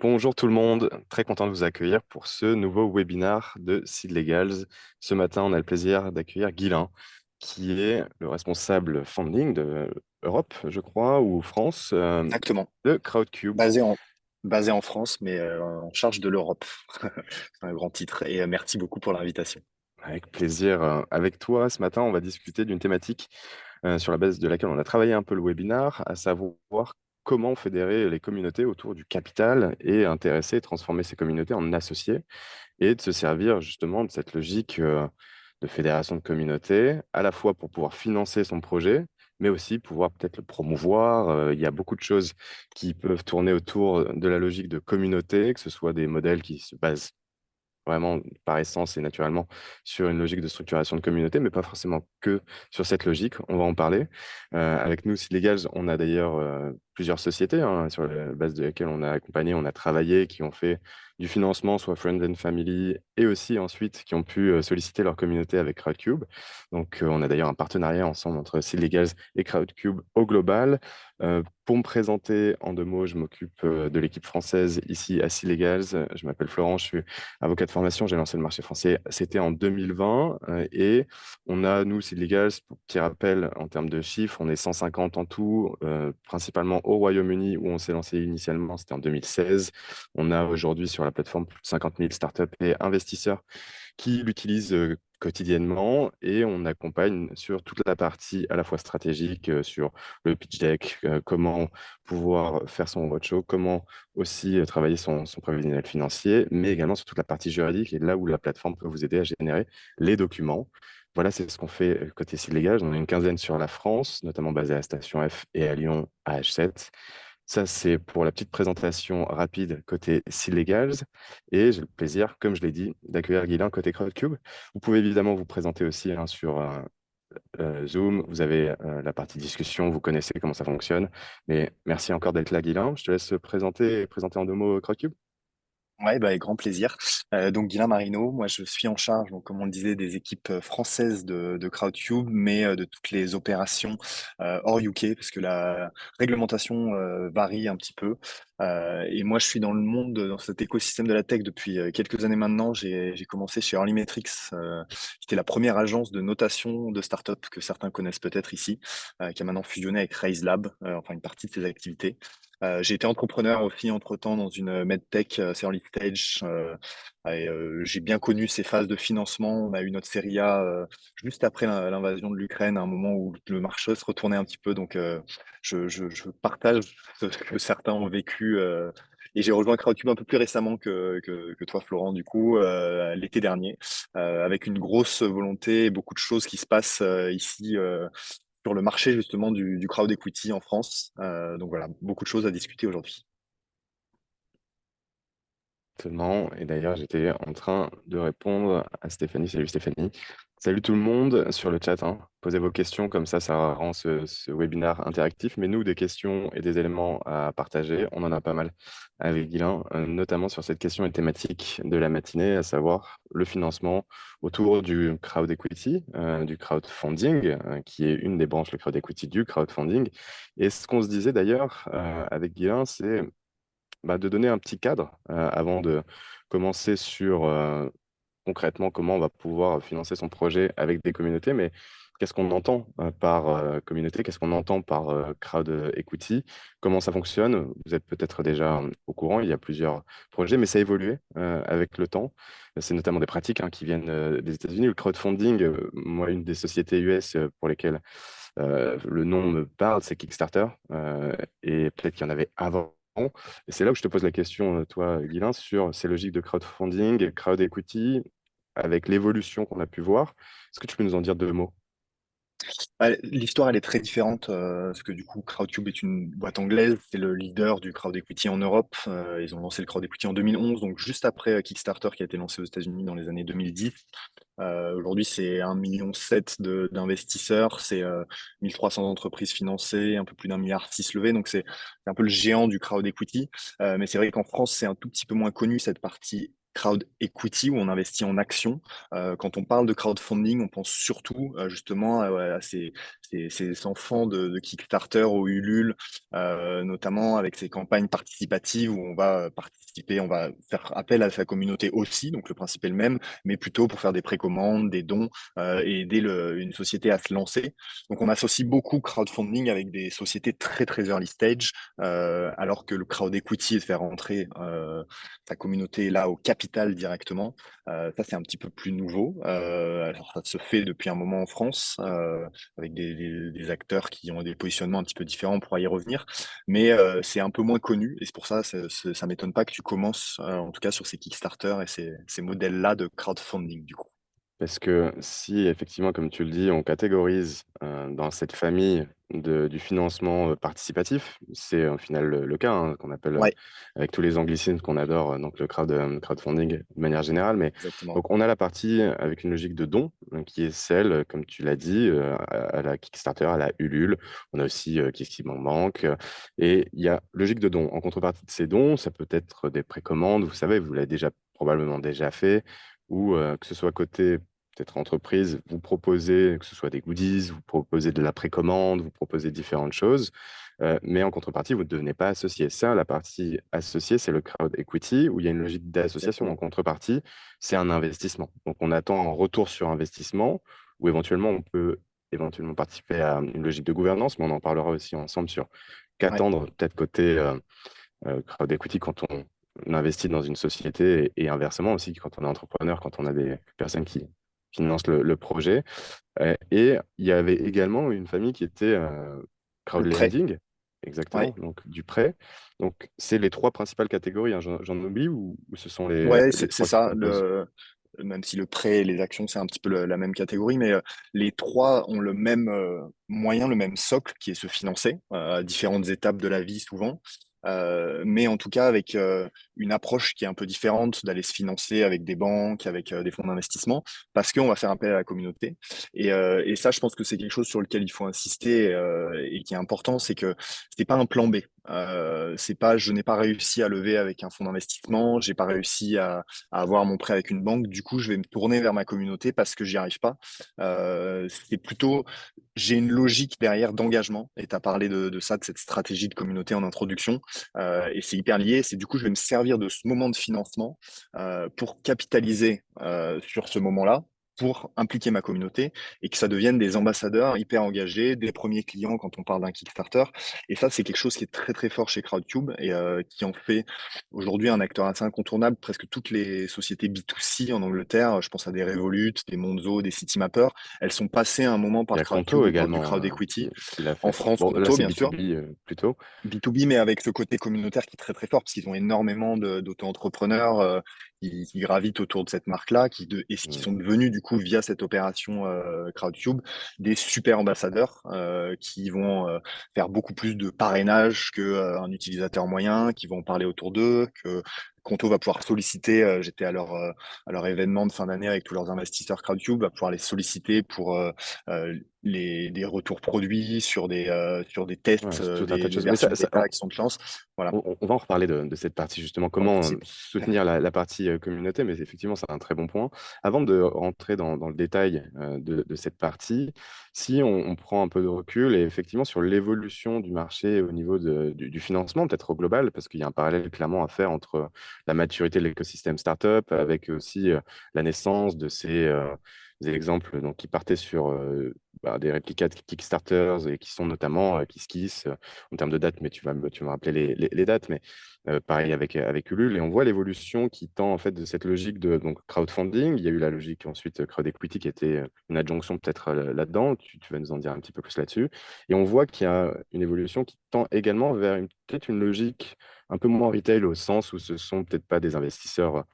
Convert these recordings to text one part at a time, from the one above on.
Bonjour tout le monde, très content de vous accueillir pour ce nouveau webinar de Seed Legals. Ce matin, on a le plaisir d'accueillir Guylain, qui est le responsable funding de Europe, je crois, ou France, Exactement. de Crowdcube. Basé en, basé en France, mais en charge de l'Europe. C'est un grand titre. Et merci beaucoup pour l'invitation. Avec plaisir. Avec toi, ce matin, on va discuter d'une thématique sur la base de laquelle on a travaillé un peu le webinar, à savoir comment fédérer les communautés autour du capital et intéresser et transformer ces communautés en associés, et de se servir justement de cette logique de fédération de communautés, à la fois pour pouvoir financer son projet, mais aussi pouvoir peut-être le promouvoir. Il y a beaucoup de choses qui peuvent tourner autour de la logique de communauté, que ce soit des modèles qui se basent vraiment par essence et naturellement sur une logique de structuration de communauté, mais pas forcément que sur cette logique. On va en parler. Avec nous, Seedlegals, on a d'ailleurs plusieurs sociétés sur la base de laquelle on a accompagné, on a travaillé, qui ont fait du financement, soit Friends and Family, et aussi ensuite qui ont pu solliciter leur communauté avec Crowdcube. Donc, on a d'ailleurs un partenariat ensemble entre Seedlegals et Crowdcube au global. Pour me présenter en deux mots, je m'occupe de l'équipe française ici à Seedlegals. Je m'appelle Florent, je suis avocat de formation. J'ai lancé le marché français, c'était en 2020. Et on a, nous, Seedlegals, pour petit rappel, en termes de chiffres, on est 150 en tout, principalement au Royaume-Uni où on s'est lancé initialement, c'était en 2016. On a aujourd'hui sur la plateforme plus de 50 000 startups et investisseurs qui l'utilisent quotidiennement, et on accompagne sur toute la partie à la fois stratégique, sur le pitch deck, comment pouvoir faire son roadshow, comment aussi travailler son prévisionnel financier, mais également sur toute la partie juridique et là où la plateforme peut vous aider à générer les documents. Voilà, c'est ce qu'on fait côté Site Légal. On a une quinzaine sur la France, notamment basée à Station F et à Lyon à H7. Ça, c'est pour la petite présentation rapide côté Legals. Et j'ai le plaisir, comme je l'ai dit, d'accueillir Guilain côté Crowdcube. Vous pouvez évidemment vous présenter aussi sur Zoom. Vous avez la partie discussion, vous connaissez comment ça fonctionne. Mais merci encore d'être là, Guilain. Je te laisse présenter en deux mots Crowdcube. Ouais, bah, avec grand plaisir. Donc, Guilain Marino, moi, je suis en charge, donc, comme on le disait, des équipes françaises de Crowdcube, mais de toutes les opérations hors UK, parce que la réglementation varie un petit peu. Et moi, je suis dans le monde, dans cet écosystème de la tech depuis quelques années maintenant. J'ai commencé chez Early Metrics, qui était la première agence de notation de startups que certains connaissent peut-être ici, qui a maintenant fusionné avec Raise Lab, enfin une partie de ses activités. J'ai été entrepreneur aussi entre-temps dans une medtech, c'est early stage. J'ai bien connu ces phases de financement. On a eu notre série A juste après l'invasion de l'Ukraine, à un moment où le marché se retournait un petit peu. Donc, je partage ce que certains ont vécu. Et j'ai rejoint Crowdcube un peu plus récemment que toi, Florent, du coup, l'été dernier, avec une grosse volonté et beaucoup de choses qui se passent ici sur le marché justement du crowd equity en France. Donc voilà, beaucoup de choses à discuter aujourd'hui. Exactement. Et d'ailleurs, j'étais en train de répondre à Stéphanie. Salut Stéphanie. Salut tout le monde sur le chat, hein. Posez vos questions, comme ça rend ce webinaire interactif. Mais nous, des questions et des éléments à partager, on en a pas mal avec Guilain, notamment sur cette question et thématique de la matinée, à savoir le financement autour du crowd equity, du crowdfunding, qui est une des branches, le crowd equity du crowdfunding. Et ce qu'on se disait d'ailleurs avec Guilain, c'est de donner un petit cadre avant de commencer sur concrètement comment on va pouvoir financer son projet avec des communautés, mais qu'est-ce qu'on entend par communauté, qu'est-ce qu'on entend par crowd equity, comment ça fonctionne. Vous êtes peut-être déjà au courant, il y a plusieurs projets, mais ça a évolué avec le temps. C'est notamment des pratiques qui viennent des États-Unis. Le crowdfunding, moi, une des sociétés US pour lesquelles le nom me parle, c'est Kickstarter, et peut-être qu'il y en avait avant. Et c'est là où je te pose la question, toi, Guilain, sur ces logiques de crowdfunding, crowd equity, avec l'évolution qu'on a pu voir. Est-ce que tu peux nous en dire deux mots? L'histoire, elle est très différente, parce que du coup, Crowdcube est une boîte anglaise, c'est le leader du crowd equity en Europe. Ils ont lancé le crowd equity en 2011, donc juste après Kickstarter qui a été lancé aux États-Unis dans les années 2010. Aujourd'hui, c'est 1,7 million d'investisseurs, c'est 1300 entreprises financées, un peu plus d'1,6 milliard levés, donc c'est un peu le géant du crowd equity. Mais c'est vrai qu'en France, c'est un tout petit peu moins connu cette partie crowd equity où on investit en actions. Quand on parle de crowdfunding, on pense surtout justement à ces enfants de Kickstarter ou Ulule, notamment avec ces campagnes participatives où on va participer, on va faire appel à sa communauté aussi, donc le principe est le même, mais plutôt pour faire des précommandes, des dons et aider une société à se lancer. Donc on associe beaucoup crowdfunding avec des sociétés très très early stage, alors que le crowd equity est de faire rentrer ta communauté là au capital directement. Ça, c'est un petit peu plus nouveau. Alors, ça se fait depuis un moment en France, avec des acteurs qui ont des positionnements un petit peu différents, on pourra y revenir. Mais c'est un peu moins connu, et c'est pour ça, ça m'étonne pas que tu commences, en tout cas sur ces Kickstarter et ces modèles-là de crowdfunding, du coup. Parce que si effectivement, comme tu le dis, on catégorise dans cette famille du financement participatif, c'est au final le cas, hein, qu'on appelle, Ouais, avec tous les anglicismes qu'on adore, donc le crowdfunding de manière générale. Mais exactement. donc on a la partie avec une logique de don, qui est celle, comme tu l'as dit, à la Kickstarter, à la Ulule. On a aussi KissKissBankBank. Et il y a logique de don. En contrepartie de ces dons, ça peut être des précommandes, vous savez, vous l'avez déjà probablement déjà fait, ou que ce soit côté peut-être entreprise, vous proposez, que ce soit des goodies, vous proposez de la précommande, vous proposez différentes choses, mais en contrepartie, vous ne devenez pas associé. Ça, la partie associée, c'est le crowd equity, où il y a une logique d'association. En Exactement. contrepartie, c'est un investissement. Donc, on attend un retour sur investissement, où éventuellement, on peut éventuellement participer à une logique de gouvernance, mais on en parlera aussi ensemble sur Ouais, qu'attendre peut-être côté crowd equity quand on investit dans une société et inversement aussi quand on est entrepreneur, quand on a des personnes qui financent le projet. Et il y avait également une famille qui était le prêt. crowdlending, exactement, Ouais. donc du prêt. Donc, c'est les trois principales catégories, hein. J'en oublie ou ce sont Ouais, les c'est trois qui ça. composent? Même si le prêt et les actions, c'est un petit peu la même catégorie, mais les trois ont le même moyen, le même socle qui est se financer à différentes étapes de la vie souvent. Mais en tout cas avec une approche qui est un peu différente d'aller se financer avec des banques, avec des fonds d'investissement, parce qu'on va faire appel à la communauté. Et ça, je pense que c'est quelque chose sur lequel il faut insister et qui est important, c'est que c'est pas un plan B. C'est pas, je n'ai pas réussi à lever avec un fonds d'investissement, j'ai pas réussi à avoir mon prêt avec une banque. Du coup, je vais me tourner vers ma communauté parce que j'y arrive pas. C'est plutôt, j'ai une logique derrière d'engagement. Et tu as parlé de ça, de cette stratégie de communauté en introduction. Et c'est hyper lié. C'est du coup, je vais me servir de ce moment de financement pour capitaliser sur ce moment-là, pour impliquer ma communauté et que ça devienne des ambassadeurs hyper engagés, des premiers clients quand on parle d'un Kickstarter. Et ça, c'est quelque chose qui est très très fort chez Crowdcube et qui en fait aujourd'hui un acteur assez incontournable. Presque toutes les sociétés B2C en Angleterre, je pense à des Revolut, des Monzo, des Citymapper, elles sont passées à un moment Il y par a Crowdcube Conto ou par du également crowd equity. qui l'a En fait. France, Bon, là, Conto, c'est bien sûr. B2B plutôt. B2B, mais avec ce côté communautaire qui est très très fort, parce qu'ils ont énormément d'auto-entrepreneurs qui gravitent autour de cette marque-là, et qui Mm. sont devenus du coup via cette opération Crowdcube des super ambassadeurs qui vont faire beaucoup plus de parrainage que un utilisateur moyen, qui vont parler autour d'eux, que Conto va pouvoir solliciter. J'étais à leur événement de fin d'année avec tous leurs investisseurs Crowdcube, va pouvoir les solliciter pour des retours produits sur des tests, Ouais, c'est tout un tas de des choses. Mais versions bêta qui sont de lance. Voilà. on va en reparler de cette partie, justement, Ouais, comment c'est soutenir la partie communauté, mais effectivement, c'est un très bon point. Avant de rentrer dans le détail de cette partie, si on prend un peu de recul et effectivement sur l'évolution du marché au niveau du financement, peut-être au global, parce qu'il y a un parallèle clairement à faire entre la maturité de l'écosystème startup avec aussi la naissance de ces exemples donc, qui partaient sur des réplicas de Kickstarters et qui sont notamment KissKiss en termes de date, mais tu vas me rappeler les dates, mais pareil avec Ulule, et on voit l'évolution qui tend en fait de cette logique de donc, crowdfunding. Il y a eu la logique ensuite crowd equity qui était une adjonction peut-être là-dedans, tu vas nous en dire un petit peu plus là-dessus, et on voit qu'il y a une évolution qui tend également vers peut-être une logique un peu moins retail au sens où ce sont peut-être pas des investisseurs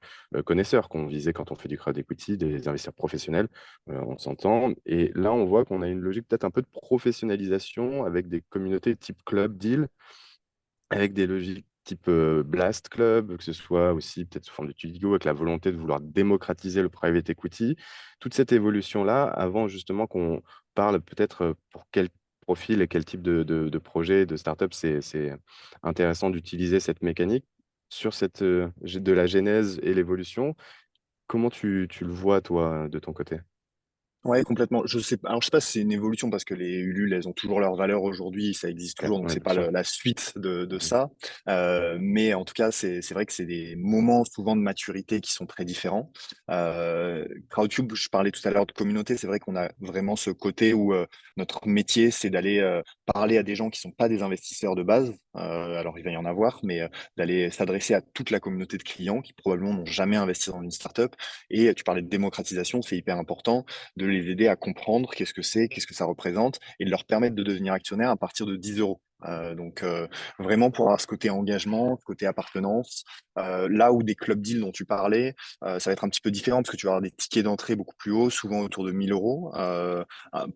connaisseurs qu'on visait quand on fait du crowd equity, des investisseurs professionnels, on s'entend. Et là, on voit qu'on a une logique peut-être un peu de professionnalisation avec des communautés type club deal, avec des logiques type Blast Club, que ce soit aussi peut-être sous forme de Tudigo, avec la volonté de vouloir démocratiser le private equity. Toute cette évolution-là, avant justement qu'on parle peut-être pour quel profil et quel type de projet, de startup, c'est intéressant d'utiliser cette mécanique. sur de la genèse et l'évolution. Comment tu le vois, toi, de ton côté? Ouais, complètement. Je sais pas, alors je sais pas si c'est une évolution parce que les Ulule, elles ont toujours leur valeur aujourd'hui, ça existe toujours, donc Oui, c'est bien pas sûr. la suite de Mhm. ça. Mais en tout cas, c'est vrai que c'est des moments souvent de maturité qui sont très différents. Crowdtube, je parlais tout à l'heure de communauté, c'est vrai qu'on a vraiment ce côté où notre métier, c'est d'aller parler à des gens qui sont pas des investisseurs de base. Alors il va y en avoir, mais d'aller s'adresser à toute la communauté de clients qui probablement n'ont jamais investi dans une startup. Et tu parlais de démocratisation, c'est hyper important de les aider à comprendre qu'est-ce que c'est, qu'est-ce que ça représente, et de leur permettre de devenir actionnaire à partir de 10 euros. Vraiment pour avoir ce côté engagement, ce côté appartenance, là où des club deals dont tu parlais, ça va être un petit peu différent parce que tu vas avoir des tickets d'entrée beaucoup plus hauts, souvent autour de 1000 euros,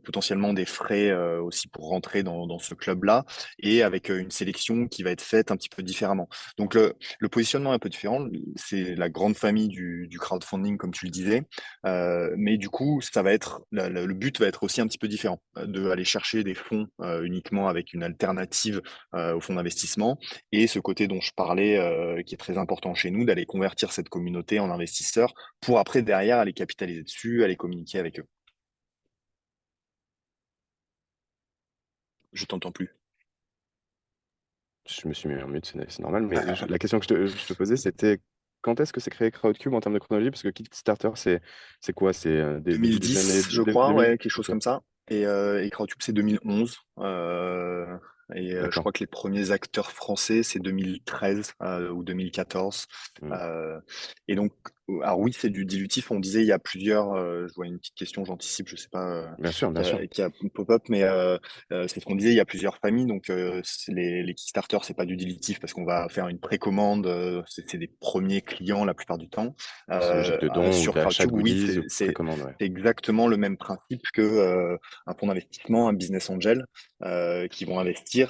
potentiellement des frais aussi pour rentrer dans ce club-là, et avec une sélection qui va être faite un petit peu différemment. Donc le positionnement est un peu différent, c'est la grande famille du crowdfunding comme tu le disais, mais du coup, ça va être le but va être aussi un petit peu différent, de aller chercher des fonds uniquement avec une alternative aux fonds d'investissement, et ce côté dont je parlais, qui est très important chez nous, d'aller convertir cette communauté en investisseurs pour après derrière aller capitaliser dessus, aller communiquer avec eux. Je t'entends plus. Je me suis mis en mute, c'est normal. Mais la question que je te posais, c'était quand est-ce que c'est créé Crowdcube en termes de chronologie? Parce que Kickstarter, c'est quoi? C'est début des années 2010, je crois, 2000? ouais, quelque chose Ok, comme ça. Et Crowdtube, c'est 2011. Je d'accord. crois que les premiers acteurs français, c'est 2013 ou 2014. Hmm. Euh, et donc, alors oui, c'est du dilutif. On disait, il y a plusieurs. Je vois une petite question, j'anticipe, je sais pas, Bien sûr, bien sûr. qui a pop-up, mais c'est ce qu'on disait. Il y a plusieurs familles. Donc, les Kickstarter, c'est pas du dilutif parce qu'on va faire une précommande. C'est des premiers clients la plupart du temps. C'est une logique de don ou Sur d'achat de Crowdtube, oui, goodies ou précommande, ouais. c'est exactement le même principe que un fonds d'investissement, un business angel, qui vont investir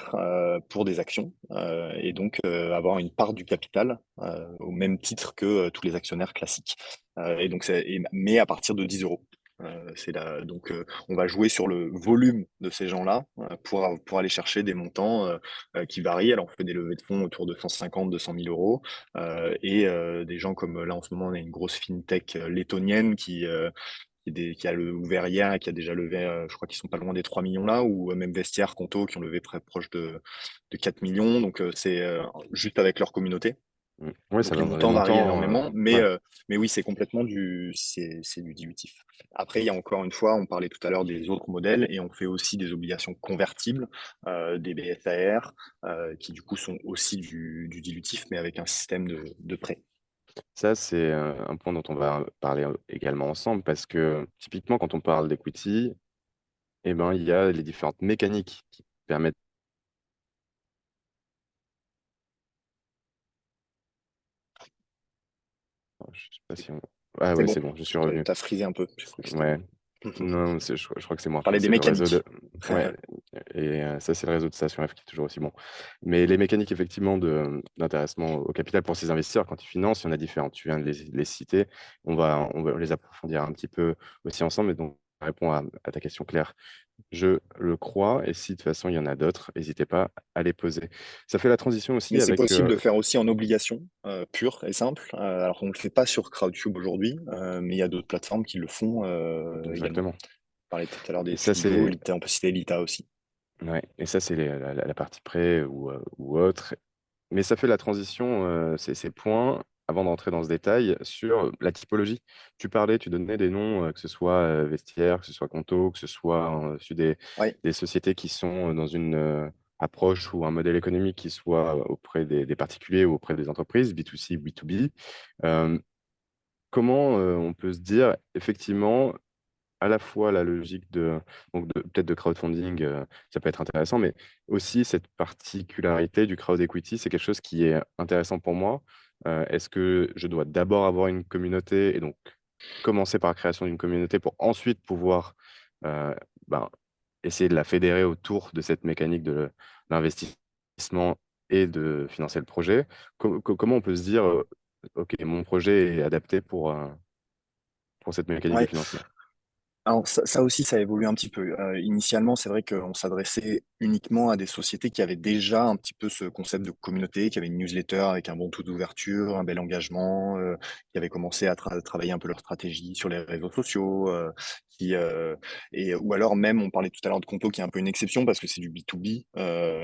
pour des actions et donc avoir une part du capital au même titre que tous les actionnaires classiques. Mais à partir de 10 euros. On va jouer sur le volume de ces gens-là pour aller chercher des montants qui varient. Alors, on fait des levées de fonds autour de 150, 200 000 euros. Des gens comme là, en ce moment, on a une grosse fintech lettonienne qui a ouvert hier et qui a déjà levé, je crois qu'ils sont pas loin des 3 millions là, ou même Vestiaire, Conto, qui ont levé très proche de 4 millions. Donc, c'est juste avec leur communauté. Oui, ça Donc les va dans des montants varient montants. énormément, Ouais. mais oui, c'est du dilutif. Après, il y a encore une fois, on parlait tout à l'heure des autres modèles et on fait aussi des obligations convertibles, des BSAR, qui du coup sont aussi du dilutif, mais avec un système de prêt. Ça, c'est un point dont on va parler également ensemble parce que typiquement, quand on parle d'equity, eh ben, il y a les différentes mécaniques qui permettent. Je sais pas si on. Ah C'est ouais, bon, c'est bon, je suis revenu. t'as frisé un peu. Je crois que c'était Ouais. bon. Non, je crois que c'est moi. Parler des C'est le réseau de. mécaniques. Ouais. Et ça, c'est le réseau de Station F qui est toujours aussi bon. Mais les mécaniques, effectivement, d'intéressement au capital pour ces investisseurs, quand ils financent, il y en a différentes. Tu viens de les citer. On va les approfondir un petit peu aussi ensemble. Et donc, ça répond à ta question, Claire. Je le crois. Et si de toute façon, il y en a d'autres, n'hésitez pas à les poser. Ça fait la transition Mais aussi c'est avec. possible de faire aussi en obligation pure et simple. Alors on ne le fait pas sur Crowdtube aujourd'hui, mais il y a d'autres plateformes qui le font également. Exactement. On parlait tout à l'heure Et des ça, Slido, c'est. Lita, on peut citer Lita aussi. Ouais. Et ça, c'est la partie prêt ou autre. Mais ça fait la transition, ces points, avant d'entrer dans ce détail, sur la typologie. Tu donnais des noms, que ce soit Vestiaire, que ce soit Conto, que ce soit sur Oui, des sociétés qui sont dans une approche ou un modèle économique qui soit auprès des particuliers ou auprès des entreprises, B2C, B2B. Euh, Comment on peut se dire, effectivement, à la fois la logique peut-être de crowdfunding, ça peut être intéressant, mais aussi cette particularité du crowd equity, c'est quelque chose qui est intéressant pour moi. Est-ce que je dois d'abord avoir une communauté et donc commencer par la création d'une communauté pour ensuite pouvoir euh, ben, essayer de la fédérer autour de cette mécanique de l'investissement et de financer le projet? Comment on peut se dire, OK, mon projet est adapté pour cette mécanique de ouais. financement? Alors ça aussi, ça évolue un petit peu. Initialement, c'est vrai qu'on s'adressait uniquement à des sociétés qui avaient déjà un petit peu ce concept de communauté, qui avaient une newsletter avec un bon taux d'ouverture, un bel engagement, qui avaient commencé à travailler un peu leur stratégie sur les réseaux sociaux, qui, ou alors même, on parlait tout à l'heure de Conto, qui est un peu une exception parce que c'est du B2B,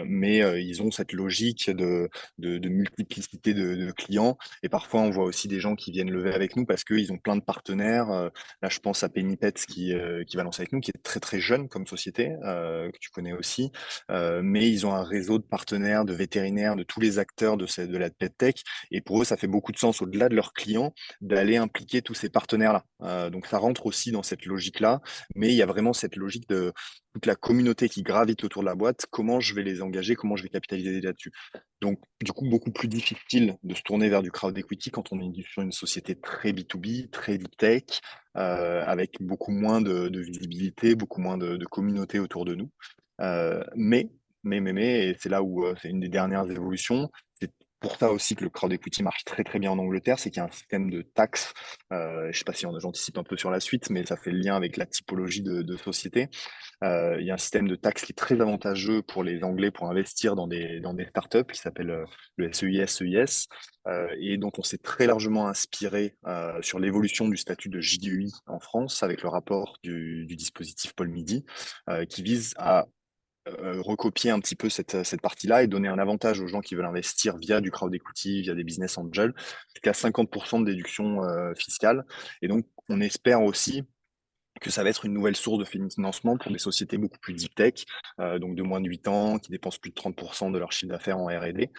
mais ils ont cette logique de multiplicité de clients. Et parfois, on voit aussi des gens qui viennent lever avec nous parce qu'ils ont plein de partenaires. Là, je pense à Pennypets qui va lancer avec nous, qui est très très jeune comme société, que tu connais aussi. Mais ils ont un réseau de partenaires, de vétérinaires, de tous les acteurs de la PetTech. Et pour eux, ça fait beaucoup de sens, au-delà de leurs clients, d'aller impliquer tous ces partenaires-là. Donc ça rentre aussi dans cette logique-là. Mais il y a vraiment cette logique de toute la communauté qui gravite autour de la boîte. Comment je vais les engager, comment je vais capitaliser là-dessus. Donc, du coup, beaucoup plus difficile de se tourner vers du crowd equity quand on est sur une société très B2B, très deep tech, avec beaucoup moins de visibilité, beaucoup moins de communauté autour de nous. Mais, et c'est là où c'est une des dernières évolutions. C'est pour ça aussi que le crowd equity marche très très bien en Angleterre, c'est qu'il y a un système de taxes. Je ne sais pas si j'anticipe un peu sur la suite, mais ça fait le lien avec la typologie de société. Il y a un système de taxes qui est très avantageux pour les Anglais pour investir dans des startups qui s'appelle le SEIS, et dont on s'est très largement inspiré sur l'évolution du statut de JDEI en France avec le rapport du dispositif Paul Midi, qui vise à recopier un petit peu cette partie-là et donner un avantage aux gens qui veulent investir via du crowd equity, via des business angels, jusqu'à 50% de déduction fiscale. Et donc, on espère aussi que ça va être une nouvelle source de financement pour des sociétés beaucoup plus deep tech, donc de moins de 8 ans, qui dépensent plus de 30% de leur chiffre d'affaires en R&D,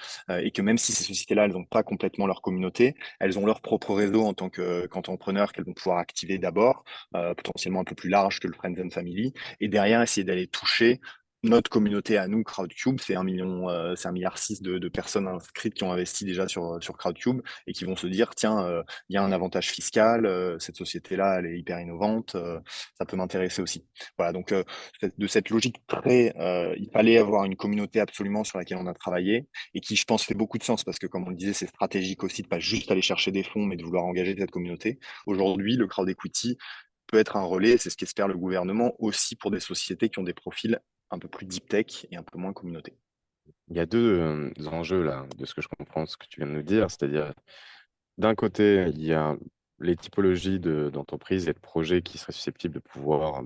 et que même si ces sociétés-là, elles n'ont pas complètement leur communauté, elles ont leur propre réseau en tant qu'entrepreneurs qu'elles vont pouvoir activer d'abord, potentiellement un peu plus large que le Friends and Family, et derrière essayer d'aller toucher notre communauté à nous, Crowdcube, c'est 1,6 milliard de personnes inscrites qui ont investi déjà sur Crowdcube et qui vont se dire, tiens, il y a un avantage fiscal, cette société-là, elle est hyper innovante, ça peut m'intéresser aussi. Voilà, donc de cette logique très, il fallait avoir une communauté absolument sur laquelle on a travaillé et qui, je pense, fait beaucoup de sens parce que, comme on le disait, c'est stratégique aussi de pas juste aller chercher des fonds, mais de vouloir engager cette communauté. Aujourd'hui, le crowd equity peut être un relais, et c'est ce qu'espère le gouvernement aussi pour des sociétés qui ont des profils un peu plus deep tech et un peu moins communauté. Il y a deux enjeux là, de ce que je comprends, ce que tu viens de nous dire, c'est-à-dire d'un côté, il y a les typologies d'entreprises et de projets qui seraient susceptibles de pouvoir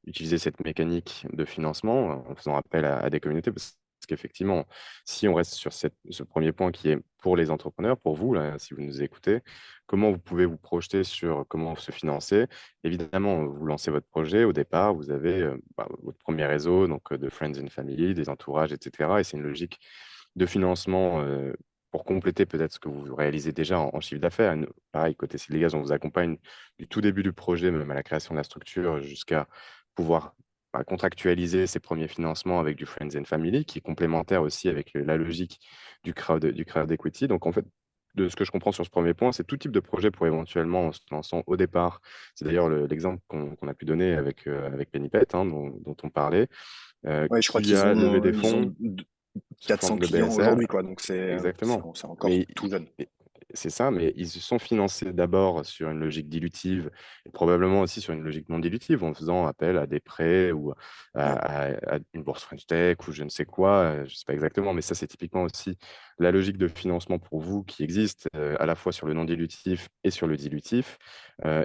utiliser cette mécanique de financement en faisant appel à des communautés. Parce qu'effectivement, si on reste sur ce premier point qui est pour les entrepreneurs, pour vous, là, si vous nous écoutez, comment vous pouvez vous projeter sur comment se financer? Évidemment, vous lancez votre projet. Au départ, vous avez votre premier réseau, donc de Friends and Family, des entourages, etc. Et c'est une logique de financement pour compléter peut-être ce que vous réalisez déjà en chiffre d'affaires. Et pareil, côté Cédric, on vous accompagne du tout début du projet, même à la création de la structure, jusqu'à pouvoir contractualiser ces premiers financements avec du Friends and Family, qui est complémentaire aussi avec la logique du crowd equity. Donc, en fait, de ce que je comprends sur ce premier point, c'est tout type de projet pour éventuellement, en se lançant au départ. C'est d'ailleurs l'exemple qu'on a pu donner avec Pennypet, hein, dont on parlait, Ouais, je crois qui a levé des ils fonds ont sous 400 forme de clients BSR. aujourd'hui, quoi. Donc Exactement. c'est encore Mais tout jeune. c'est ça, mais ils se sont financés d'abord sur une logique dilutive et probablement aussi sur une logique non dilutive en faisant appel à des prêts ou Ouais. à une bourse French Tech ou je ne sais quoi, je ne sais pas exactement, mais ça, c'est typiquement aussi la logique de financement pour vous qui existe à la fois sur le non dilutif et sur le dilutif.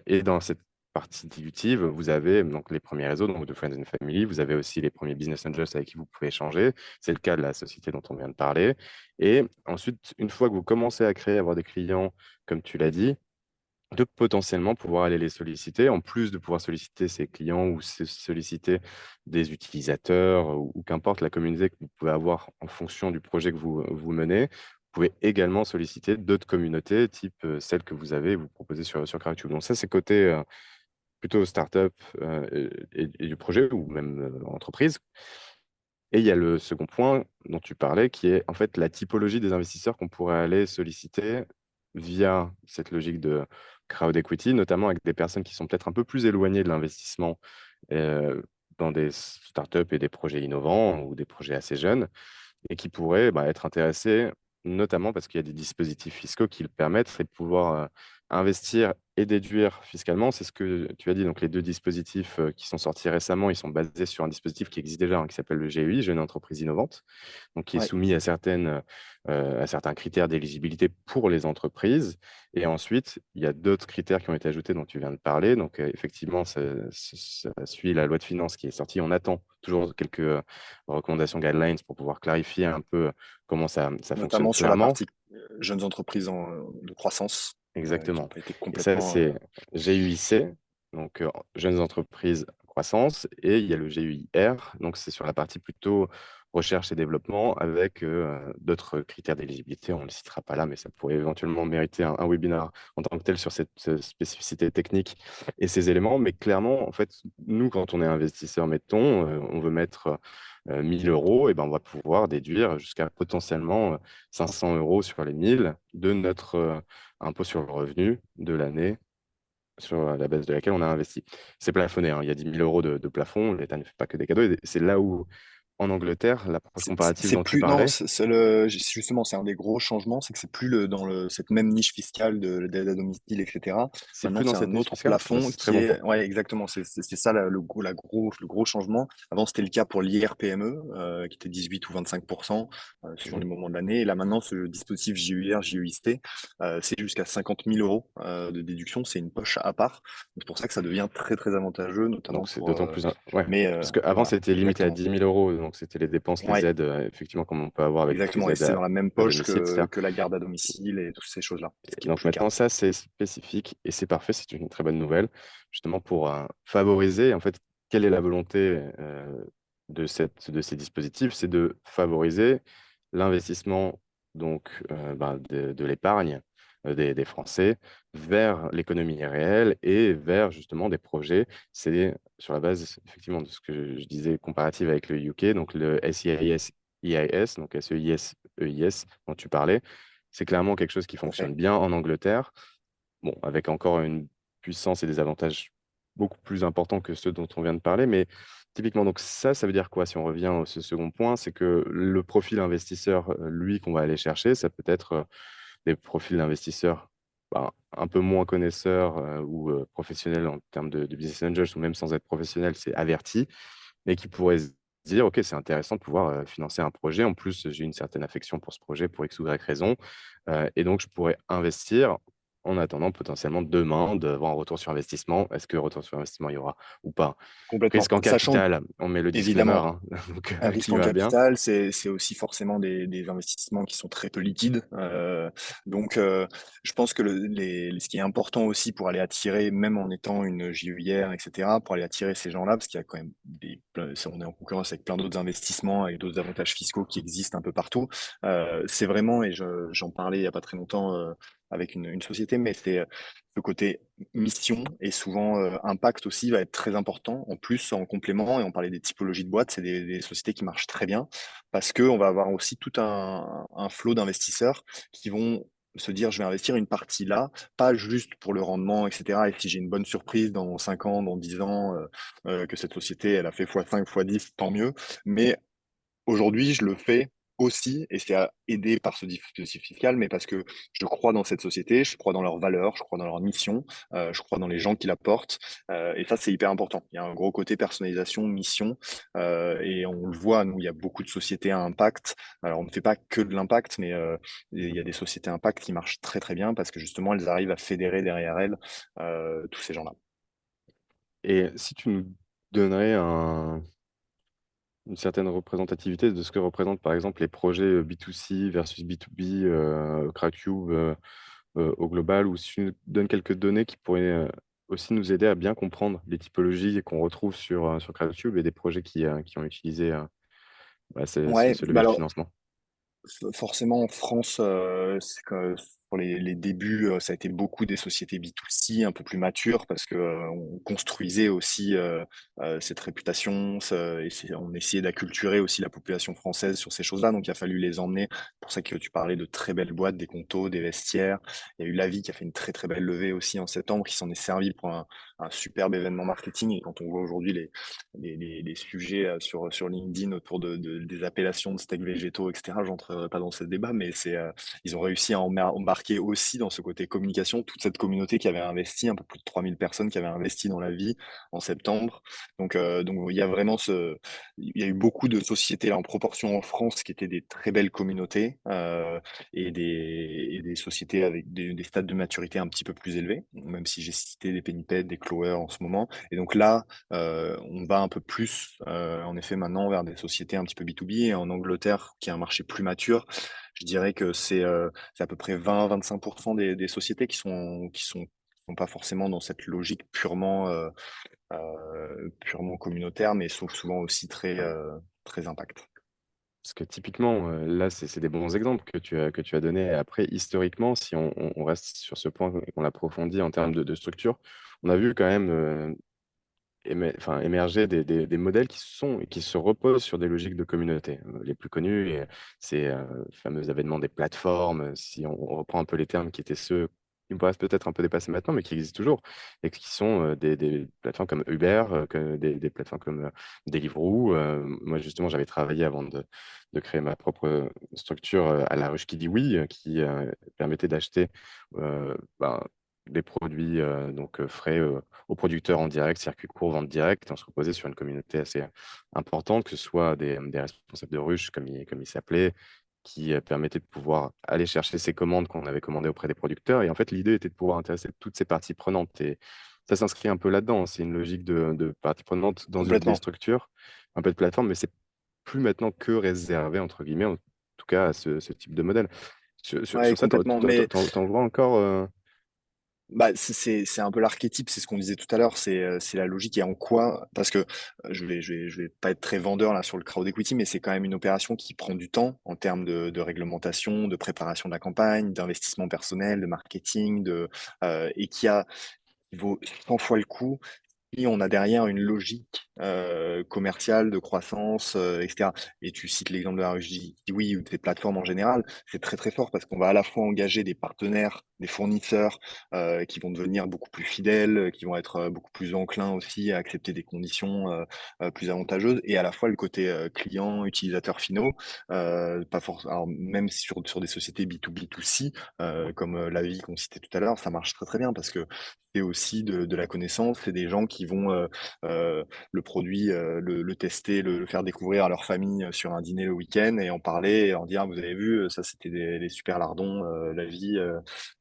Et dans cette partie dilutive, vous avez donc les premiers réseaux, donc de Friends and Family, vous avez aussi les premiers business angels avec qui vous pouvez échanger. C'est le cas de la société dont on vient de parler. Et ensuite, une fois que vous commencez à créer, à avoir des clients, comme tu l'as dit, de potentiellement pouvoir aller les solliciter, en plus de pouvoir solliciter ces clients ou solliciter des utilisateurs ou qu'importe la communauté que vous pouvez avoir en fonction du projet que vous menez. Vous pouvez également solliciter d'autres communautés, type celle que vous avez, vous proposez sur Crowdtube. Donc ça, c'est côté plutôt startup et du projet ou même entreprise. Et il y a le second point dont tu parlais, qui est en fait la typologie des investisseurs qu'on pourrait aller solliciter via cette logique de crowd equity, notamment avec des personnes qui sont peut-être un peu plus éloignées de l'investissement euh, dans des startups et des projets innovants ou des projets assez jeunes, et qui pourraient être intéressés, notamment parce qu'il y a des dispositifs fiscaux qui le permettent, et de pouvoir investir et déduire fiscalement, c'est ce que tu as dit. Donc, les deux dispositifs qui sont sortis récemment, ils sont basés sur un dispositif qui existe déjà, hein, qui s'appelle le GEI, Jeune Entreprise Innovante, donc qui est Ouais, soumis à certains critères d'éligibilité pour les entreprises. Et ensuite, il y a d'autres critères qui ont été ajoutés dont tu viens de parler. Donc, effectivement, ça suit la loi de finances qui est sortie. On attend toujours quelques recommandations, guidelines pour pouvoir clarifier un peu comment ça fonctionne notamment sur la clairement. partie jeunes entreprises de croissance qui n'ont Exactement. pas été Et ça, complètement. c'est GUIC, donc Jeunes Entreprises Croissance, et il y a le GUIR, donc c'est sur la partie plutôt recherche et développement avec d'autres critères d'éligibilité. On ne le citera pas là, mais ça pourrait éventuellement mériter un webinaire en tant que tel sur cette spécificité technique et ces éléments. Mais clairement, en fait, nous, quand on est investisseur, mettons, on veut mettre 1000 euros, et ben, on va pouvoir déduire jusqu'à potentiellement 500 euros sur les 1000 de notre impôt sur le revenu de l'année sur la base de laquelle on a investi. C'est plafonné, hein. Il y a 10 000 euros de plafond. L'État ne fait pas que des cadeaux. Et c'est là où, en Angleterre, l'approche comparative C'est dont tu plus non, parlais, justement c'est un des gros changements, c'est que c'est plus cette même niche fiscale d'aide à domicile, etc. c'est Maintenant plus dans c'est cette un niche autre fiscale. Bah, plafond c'est très qui bon. est ouais exactement c'est ça le gros changement. Avant c'était le cas pour l'IR-PME qui était 18 ou 25% suivant Mhm. les moments de l'année. Et là maintenant ce dispositif JUIR, JUIC c'est jusqu'à 50 000 euros de déduction, c'est une poche à part. C'est pour ça que ça devient très très avantageux, notamment Donc, c'est pour d'autant plus. Ouais. mais Parce qu'avant, voilà c'était limité à exactement. 10 000 euros. Donc, c'était les dépenses, les Ouais, aides, effectivement, comme on peut avoir avec toutes les exactement, et aides c'est dans la même à poche domicile, etc. que la garde à domicile et toutes ces choses-là, ce qui est Donc plus le cas. maintenant, ça, c'est spécifique et c'est parfait. C'est une très bonne nouvelle, justement pour favoriser. En fait, quelle est la volonté de ces dispositifs? C'est de favoriser l'investissement donc de l'épargne des Français vers l'économie réelle et vers justement des projets. C'est sur la base effectivement de ce que je disais comparative avec le UK, donc le SEIS, EIS, donc SEIS, EIS dont tu parlais. C'est clairement quelque chose qui Tout à fonctionne fait. bien en Angleterre, bon, avec encore une puissance et des avantages beaucoup plus importants que ceux dont on vient de parler, mais typiquement, donc ça veut dire quoi si on revient à ce second point? C'est que le profil investisseur, lui, qu'on va aller chercher, ça peut être des profils d'investisseurs un peu moins connaisseurs ou professionnels en termes de business angels, ou même sans être professionnel, c'est averti, et qui pourraient se dire, OK, c'est intéressant de pouvoir financer un projet. En plus, j'ai une certaine affection pour ce projet pour X ou Y raison. Et donc, je pourrais investir en attendant potentiellement demain d'avoir un retour sur investissement. Est-ce que retour sur investissement il y aura ou pas? Complètement. Risque en Sachant capital, on met le disclaimer, évidemment hein, donc, un risque qui en va bien. capital, c'est aussi forcément des investissements qui sont très peu liquides. Donc, je pense que ce qui est important aussi pour aller attirer, même en étant une JUIR, etc., pour aller attirer ces gens-là, parce qu'il y a quand même on est en concurrence avec plein d'autres investissements, avec d'autres avantages fiscaux qui existent un peu partout. C'est vraiment, et j'en parlais il y a pas très longtemps avec une société, mais c'est le côté mission et souvent impact aussi va être très important. En plus, en complément, et on parlait des typologies de boîtes, c'est des sociétés qui marchent très bien parce qu'on va avoir aussi tout un flot d'investisseurs qui vont se dire je vais investir une partie là, pas juste pour le rendement, etc. Et si j'ai une bonne surprise dans 5 ans, dans 10 ans, que cette société elle a fait x5, x10, tant mieux. Mais aujourd'hui, je le fais aussi, et c'est aidé par ce dispositif fiscal, mais parce que je crois dans cette société, je crois dans leurs valeurs, je crois dans leur mission, je crois dans les gens qui la portent, et ça, c'est hyper important. Il y a un gros côté personnalisation, mission, et on le voit, nous, il y a beaucoup de sociétés à impact. Alors, on ne fait pas que de l'impact, mais il y a des sociétés à impact qui marchent très très bien parce que justement, elles arrivent à fédérer derrière elles tous ces gens-là. Et si tu nous donnerais une certaine représentativité de ce que représentent, par exemple, les projets B2C versus B2B, Crowdcube au global, ou si tu nous donnes quelques données qui pourraient aussi nous aider à bien comprendre les typologies qu'on retrouve sur Crowdcube et des projets qui ont utilisé Ouais, ce bah levier de alors financement. Forcément, en France, c'est que pour les débuts, ça a été beaucoup des sociétés B2C un peu plus matures parce que on construisait aussi cette réputation, on essayait d'acculturer aussi la population française sur ces choses-là. Donc, il a fallu les emmener. C'est pour ça que tu parlais de très belles boîtes, des contos, des vestiaires. Il y a eu Lavi qui a fait une très très belle levée aussi en septembre, qui s'en est servi pour un superbe événement marketing. Et quand on voit aujourd'hui les sujets sur LinkedIn autour des appellations de steaks végétaux, etc. J'entrerai pas dans ce débat, mais ils ont réussi à embarquer embarquer aussi dans ce côté communication toute cette communauté qui avait investi, un peu plus de 3000 personnes qui avaient investi dans la vie en septembre. Donc il y a vraiment il y a eu beaucoup de sociétés là, en proportion en France qui étaient des très belles communautés et des sociétés avec des stades de maturité un petit peu plus élevés, même si j'ai cité des Pennyped, des Clover en ce moment. Et donc là, on va un peu plus, en effet, maintenant vers des sociétés un petit peu B2B. Et en Angleterre, qui est un marché plus mature, je dirais que c'est à peu près 20-25% des sociétés qui sont pas forcément dans cette logique purement communautaire, mais sont souvent aussi très impact. Parce que typiquement, là, c'est des bons exemples que tu as donnés. Après, historiquement, si on reste sur ce point et qu'on l'approfondit en termes de structure, on a vu quand même émerger des modèles qui sont et qui se reposent sur des logiques de communauté. Les plus connus, et c'est le fameux avènement des plateformes, si on reprend un peu les termes qui étaient ceux qui me paraissent peut-être un peu dépassés maintenant, mais qui existent toujours, et qui sont des plateformes comme Uber, des plateformes comme Deliveroo. Moi, justement, j'avais travaillé avant de créer ma propre structure à La Ruche qui dit oui, qui permettait d'acheter ben, des produits frais aux producteurs en direct, circuit court, vente directe. Et on se reposait sur une communauté assez importante, que ce soit des responsables de ruches, comme il s'appelait, qui permettaient de pouvoir aller chercher ces commandes qu'on avait commandées auprès des producteurs. Et en fait, l'idée était de pouvoir intéresser toutes ces parties prenantes. Et ça s'inscrit un peu là-dedans, hein. C'est une logique de parties prenantes dans des Complètement. structures, un peu de plateforme, mais c'est plus maintenant que réservé, entre guillemets, en tout cas à ce type de modèle. Ouais, Sur ça, complètement. Mais t'en vois encore bah, c'est un peu l'archétype, c'est ce qu'on disait tout à l'heure, c'est la logique et en quoi, parce que je vais pas être très vendeur là sur le crowd equity, mais c'est quand même une opération qui prend du temps en termes de réglementation, de préparation de la campagne, d'investissement personnel, de marketing, et qui vaut 100 fois le coup si on a derrière une logique commerciale de croissance, etc. Et tu cites l'exemple de la Russie, oui, ou des plateformes en général, c'est très très fort parce qu'on va à la fois engager des partenaires, des fournisseurs qui vont devenir beaucoup plus fidèles, qui vont être beaucoup plus enclins aussi à accepter des conditions plus avantageuses, et à la fois le côté client, utilisateurs finaux, pas forcément, alors même sur des sociétés B2B2C, comme la vie qu'on citait tout à l'heure, ça marche très très bien parce que c'est aussi de la connaissance, c'est des gens qui vont le produit, le tester, le faire découvrir à leur famille sur un dîner le week-end et en parler et en dire: «Ah, vous avez vu, ça c'était des super lardons, la vie»,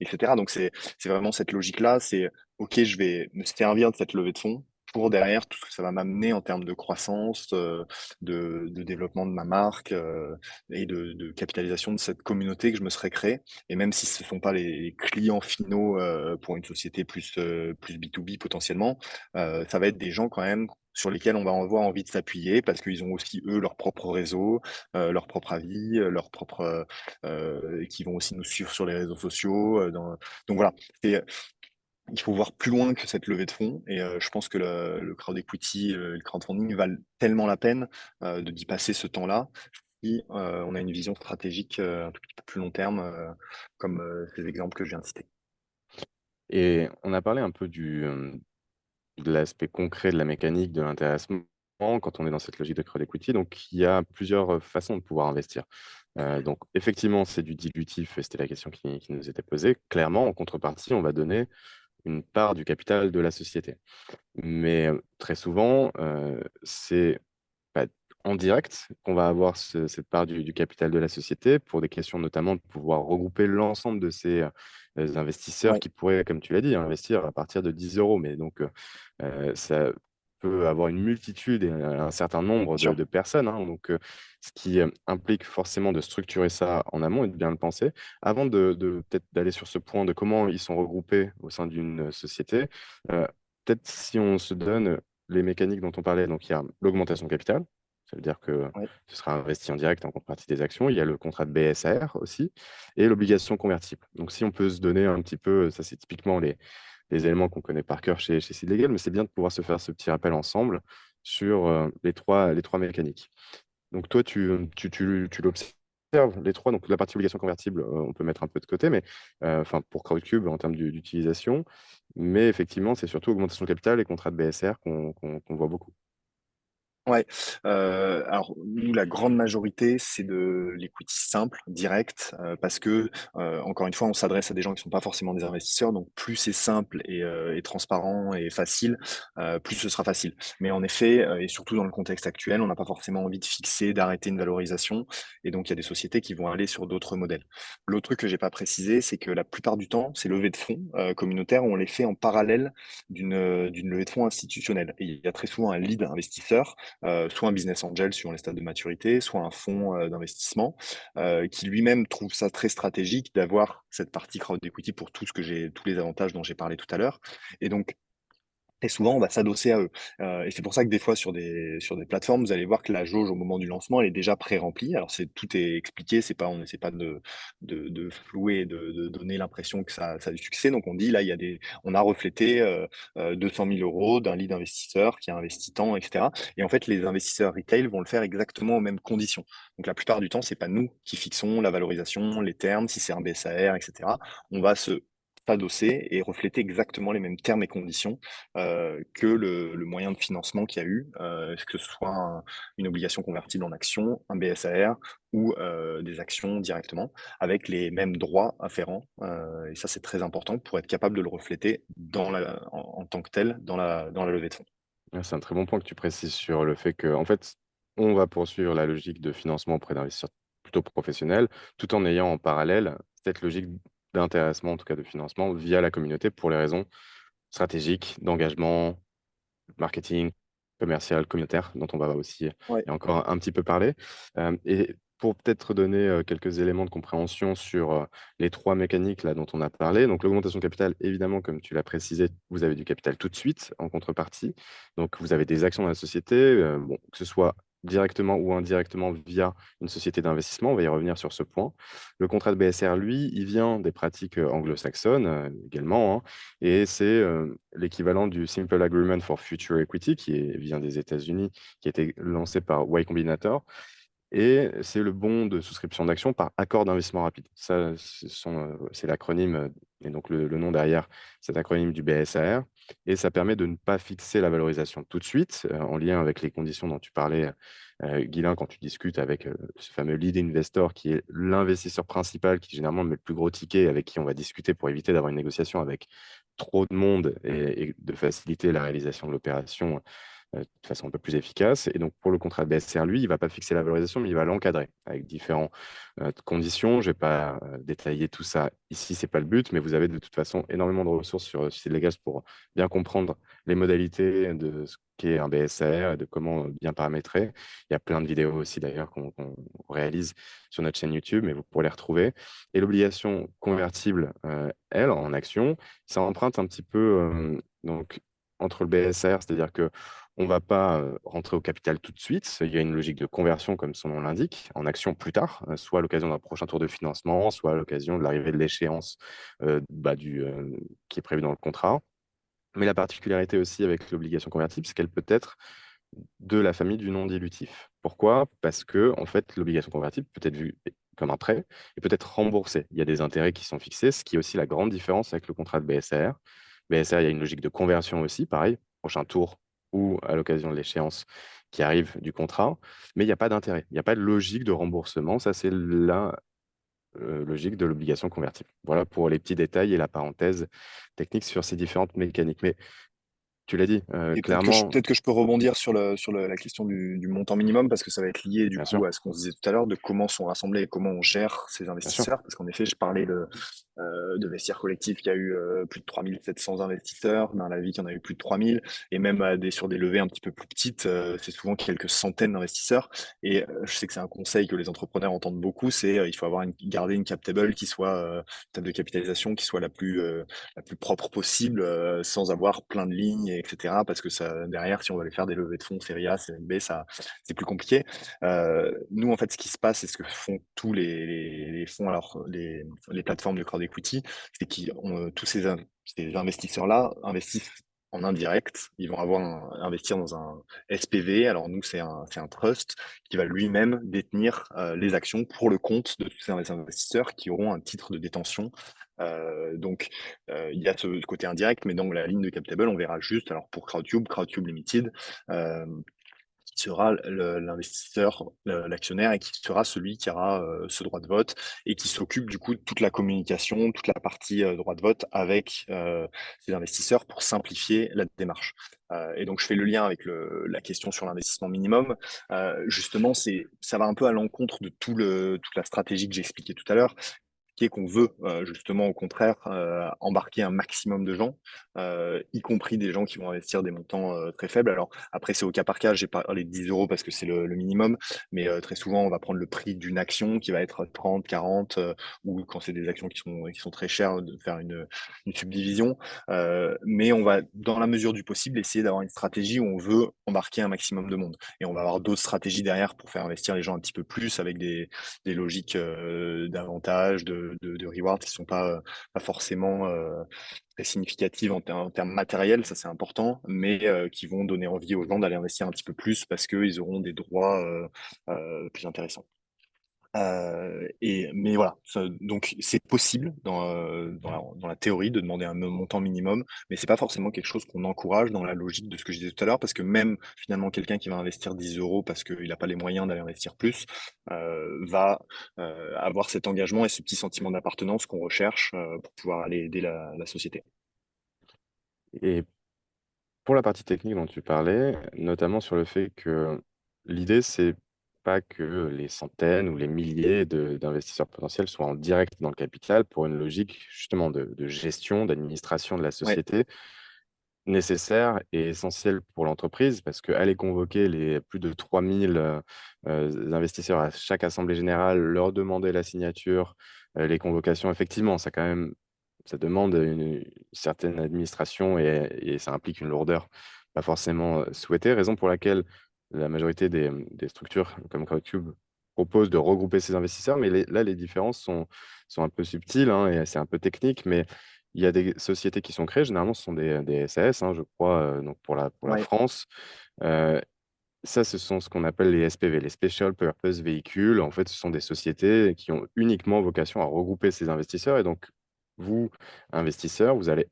etc. Donc c'est vraiment cette logique-là, c'est: «OK, je vais me servir de cette levée de fonds pour derrière tout ce que ça va m'amener en termes de croissance, de développement de ma marque, et de capitalisation de cette communauté que je me serais créée». Et même si ce ne sont pas les clients finaux pour une société plus B2B potentiellement, ça va être des gens quand même sur lesquels on va avoir envie de s'appuyer parce qu'ils ont aussi, eux, leur propre réseau, leur propre avis, qui vont aussi nous suivre sur les réseaux sociaux. Donc voilà, c'est- il faut voir plus loin que cette levée de fonds. Et je pense que le crowd equity, le crowdfunding valent tellement la peine d'y passer ce temps-là si on a une vision stratégique un tout petit peu plus long terme, comme ces exemples que je viens de citer. et on a parlé un peu de l'aspect concret de la mécanique, de l'intéressement quand on est dans cette logique de crowd equity. Donc, il y a plusieurs façons de pouvoir investir. Donc, effectivement, c'est du dilutif, et c'était la question qui nous était posée. Clairement, en contrepartie, on va donner une part du capital de la société. Mais très souvent, c'est pas en direct qu'on va avoir cette part du capital de la société pour des questions notamment de pouvoir regrouper l'ensemble de ces investisseurs Ouais, qui pourraient, comme tu l'as dit, investir à partir de 10 euros. Mais donc, ça peut avoir une multitude et un certain bien nombre sûr. de personnes, hein. Donc, ce qui implique forcément de structurer ça en amont et de bien le penser. Avant de peut-être d'aller sur ce point de comment ils sont regroupés au sein d'une société, euh, peut-être si on se donne les mécaniques dont on parlait, donc il y a l'augmentation de capital, ça veut dire que Ouais. ce sera investi en direct en contrepartie des actions. Il y a le contrat de BSR aussi et l'obligation convertible. Donc si on peut se donner un petit peu, ça c'est typiquement les éléments qu'on connaît par cœur chez Seed Legal, mais c'est bien de pouvoir se faire ce petit rappel ensemble sur les trois mécaniques. Donc toi, tu l'observes, les trois. Donc la partie obligation convertible, on peut mettre un peu de côté, mais enfin pour Crowdcube en termes d'utilisation. Mais effectivement, c'est surtout augmentation de capital et contrat de BSR qu'on voit beaucoup. Ouais, alors nous, la grande majorité, c'est de l'equity simple, direct, parce que, encore une fois, on s'adresse à des gens qui sont pas forcément des investisseurs, donc plus c'est simple et transparent et facile, plus ce sera facile. Mais en effet, et surtout dans le contexte actuel, on n'a pas forcément envie de fixer, d'arrêter une valorisation et donc il y a des sociétés qui vont aller sur d'autres modèles. L'autre truc que j'ai pas précisé, c'est que la plupart du temps, ces levées de fonds, communautaires, on les fait en parallèle d'une levée de fonds institutionnelle et il y a très souvent un lead investisseur, soit un business angel suivant les stades de maturité, soit un fonds d'investissement qui lui-même trouve ça très stratégique d'avoir cette partie crowd equity pour tout ce que j'ai, tous les avantages dont j'ai parlé tout à l'heure. Et donc et souvent, on va s'adosser à eux. Et c'est pour ça que des fois, sur des plateformes, vous allez voir que la jauge au moment du lancement, elle est déjà pré-remplie. Alors, tout est expliqué, c'est pas, on n'essaie pas de flouer, de donner l'impression que ça a du succès. Donc, on dit, là, on a reflété 200 000 euros d'un lead investisseur qui a investi tant, etc. Et en fait, les investisseurs retail vont le faire exactement aux mêmes conditions. Donc, la plupart du temps, c'est pas nous qui fixons la valorisation, les termes, si c'est un BSAR, etc. On va se s'adosser et refléter exactement les mêmes termes et conditions que le moyen de financement qu'il y a eu, que ce soit une obligation convertible en actions, un BSAR ou des actions directement, avec les mêmes droits afférents. Et ça, c'est très important pour être capable de le refléter en tant que tel dans la levée de fonds. Ouais, c'est un très bon point que tu précises sur le fait que, en fait, on va poursuivre la logique de financement auprès d'investisseurs plutôt professionnels, tout en ayant en parallèle cette logique d'intéressement, en tout cas de financement, via la communauté pour les raisons stratégiques, d'engagement, marketing, commercial, communautaire, dont on va aussi Ouais. et encore un petit peu parler. Et pour peut-être donner quelques éléments de compréhension sur les trois mécaniques là, dont on a parlé. Donc, l'augmentation de capital, évidemment, comme tu l'as précisé, vous avez du capital tout de suite en contrepartie. Donc, vous avez des actions dans la société, bon, que ce soit directement ou indirectement via une société d'investissement. On va y revenir sur ce point. Le contrat de BSR, lui, il vient des pratiques anglo-saxonnes également, hein, et c'est l'équivalent du Simple Agreement for Future Equity, vient des États-Unis, qui a été lancé par Y Combinator. Et c'est le bon de souscription d'actions par accord d'investissement rapide. Ça, c'est l'acronyme, et donc le nom derrière cet acronyme du BSAR. Et ça permet de ne pas fixer la valorisation tout de suite, en lien avec les conditions dont tu parlais, Guilain, quand tu discutes avec ce fameux lead investor, qui est l'investisseur principal, qui généralement met le plus gros ticket, avec qui on va discuter pour éviter d'avoir une négociation avec trop de monde et de faciliter la réalisation de l'opération de façon un peu plus efficace. Et donc, pour le contrat de BSR, lui, il ne va pas fixer la valorisation, mais il va l'encadrer avec différentes conditions. Je ne vais pas détailler tout ça ici, ce n'est pas le but, mais vous avez de toute façon énormément de ressources sur Legal pour bien comprendre les modalités de ce qu'est un BSR, de comment bien paramétrer. Il y a plein de vidéos aussi d'ailleurs qu'on réalise sur notre chaîne YouTube, mais vous pourrez les retrouver. Et l'obligation convertible, elle, en action, ça emprunte un petit peu donc, entre le BSR, c'est-à-dire que on ne va pas rentrer au capital tout de suite. Il y a une logique de conversion, comme son nom l'indique, en action plus tard, soit à l'occasion d'un prochain tour de financement, soit à l'occasion de l'arrivée de l'échéance qui est prévue dans le contrat. Mais la particularité aussi avec l'obligation convertible, c'est qu'elle peut être de la famille du non dilutif. Pourquoi? Parce que en fait, l'obligation convertible peut être vue comme un prêt et peut être remboursée. Il y a des intérêts qui sont fixés, ce qui est aussi la grande différence avec le contrat de BSR. BSR, il y a une logique de conversion aussi, pareil, prochain tour ou à l'occasion de l'échéance qui arrive du contrat, mais il n'y a pas d'intérêt, il n'y a pas de logique de remboursement. Ça, c'est la logique de l'obligation convertible. Voilà pour les petits détails et la parenthèse technique sur ces différentes mécaniques. Mais tu l'as dit, Et clairement, peut-être que je peux rebondir sur la question du montant minimum, parce que ça va être lié du bien coup sûr, à ce qu'on se disait tout à l'heure, de comment sont rassemblés et comment on gère ces bien sûr. investisseurs. Parce qu'en effet, je parlais de vestiaire collectif qui a eu plus de 3700 investisseurs, dans la vie qui en a eu plus de 3000, et même sur des levées un petit peu plus petites, c'est souvent quelques centaines d'investisseurs. Et je sais que c'est un conseil que les entrepreneurs entendent beaucoup, c'est il faut garder une cap table qui soit, table de capitalisation qui soit la plus propre possible, sans avoir plein de lignes, etc. Parce que ça, derrière, si on va aller faire des levées de fonds, série A, série B, ça, c'est plus compliqué. Nous, en fait, ce qui se passe et ce que font tous les fonds, alors les plateformes de crowd equity, c'est que tous ces investisseurs-là investissent en indirect. Ils vont investir dans un SPV. Alors nous, c'est un trust qui va lui-même détenir les actions pour le compte de tous ces investisseurs qui auront un titre de détention. Donc, il y a ce côté indirect, mais dans la ligne de cap table, on verra juste, alors pour Crowdcube Limited, euh, qui sera l'investisseur, l'actionnaire, et qui sera celui qui aura ce droit de vote et qui s'occupe du coup de toute la communication, toute la partie droit de vote avec ces investisseurs pour simplifier la démarche. Et donc, je fais le lien avec la question sur l'investissement minimum. Justement, ça va un peu à l'encontre de toute la stratégie que j'expliquais tout à l'heure, qui est qu'on veut justement au contraire embarquer un maximum de gens, y compris des gens qui vont investir des montants très faibles. Alors après, c'est au cas par cas, j'ai parlé de 10 euros parce que c'est le minimum, mais très souvent, on va prendre le prix d'une action qui va être 30, 40, ou quand c'est des actions qui sont très chères, de faire une subdivision. Mais on va, dans la mesure du possible, essayer d'avoir une stratégie où on veut embarquer un maximum de monde. Et on va avoir d'autres stratégies derrière pour faire investir les gens un petit peu plus avec des logiques d'avantages, de rewards qui sont pas forcément très significatives en termes matériels, ça c'est important, mais qui vont donner envie aux gens d'aller investir un petit peu plus parce qu'ils auront des droits plus intéressants. Mais voilà, donc c'est possible dans la théorie de demander un montant minimum, mais c'est pas forcément quelque chose qu'on encourage dans la logique de ce que je disais tout à l'heure, parce que même finalement quelqu'un qui va investir 10 euros parce qu'il n'a pas les moyens d'aller investir plus, va avoir cet engagement et ce petit sentiment d'appartenance qu'on recherche pour pouvoir aller aider la société. Et pour la partie technique dont tu parlais, notamment sur le fait que l'idée, c'est pas que les centaines ou les milliers d'investisseurs potentiels soient en direct dans le capital pour une logique justement de gestion, d'administration de la Ouais, société nécessaire et essentielle pour l'entreprise parce qu'aller convoquer les plus de 3000 investisseurs à chaque assemblée générale, leur demander la signature, les convocations, effectivement, ça demande une certaine administration et ça implique une lourdeur pas forcément souhaitée, raison pour laquelle la majorité des structures comme Crowdcube proposent de regrouper ces investisseurs. Mais là, les différences sont un peu subtiles hein, et c'est un peu technique, mais il y a des sociétés qui sont créées, généralement ce sont des SAS, hein, je crois, donc pour la ouais, France. Euh, Ça, ce sont ce qu'on appelle les SPV, les Special Purpose Vehicles. En fait, ce sont des sociétés qui ont uniquement vocation à regrouper ces investisseurs. Et donc, vous, investisseurs, vous allez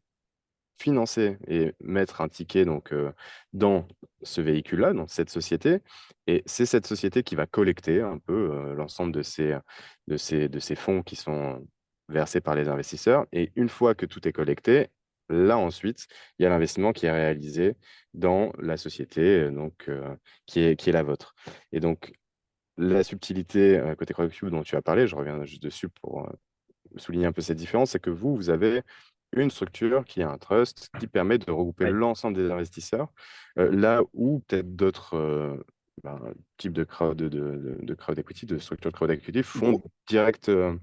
financer et mettre un ticket donc, dans ce véhicule-là, dans cette société. Et c'est cette société qui va collecter un peu l'ensemble de ces fonds qui sont versés par les investisseurs. Et une fois que tout est collecté, là ensuite, il y a l'investissement qui est réalisé dans la société donc, qui est la vôtre. Et donc, la subtilité côté CrowdCube dont tu as parlé, je reviens juste dessus pour souligner un peu cette différence, c'est que vous avez une structure qui est un trust qui permet de regrouper ouais. l'ensemble des investisseurs, là où peut-être d'autres ben, types de crowd equity, de structures de crowd equity font directement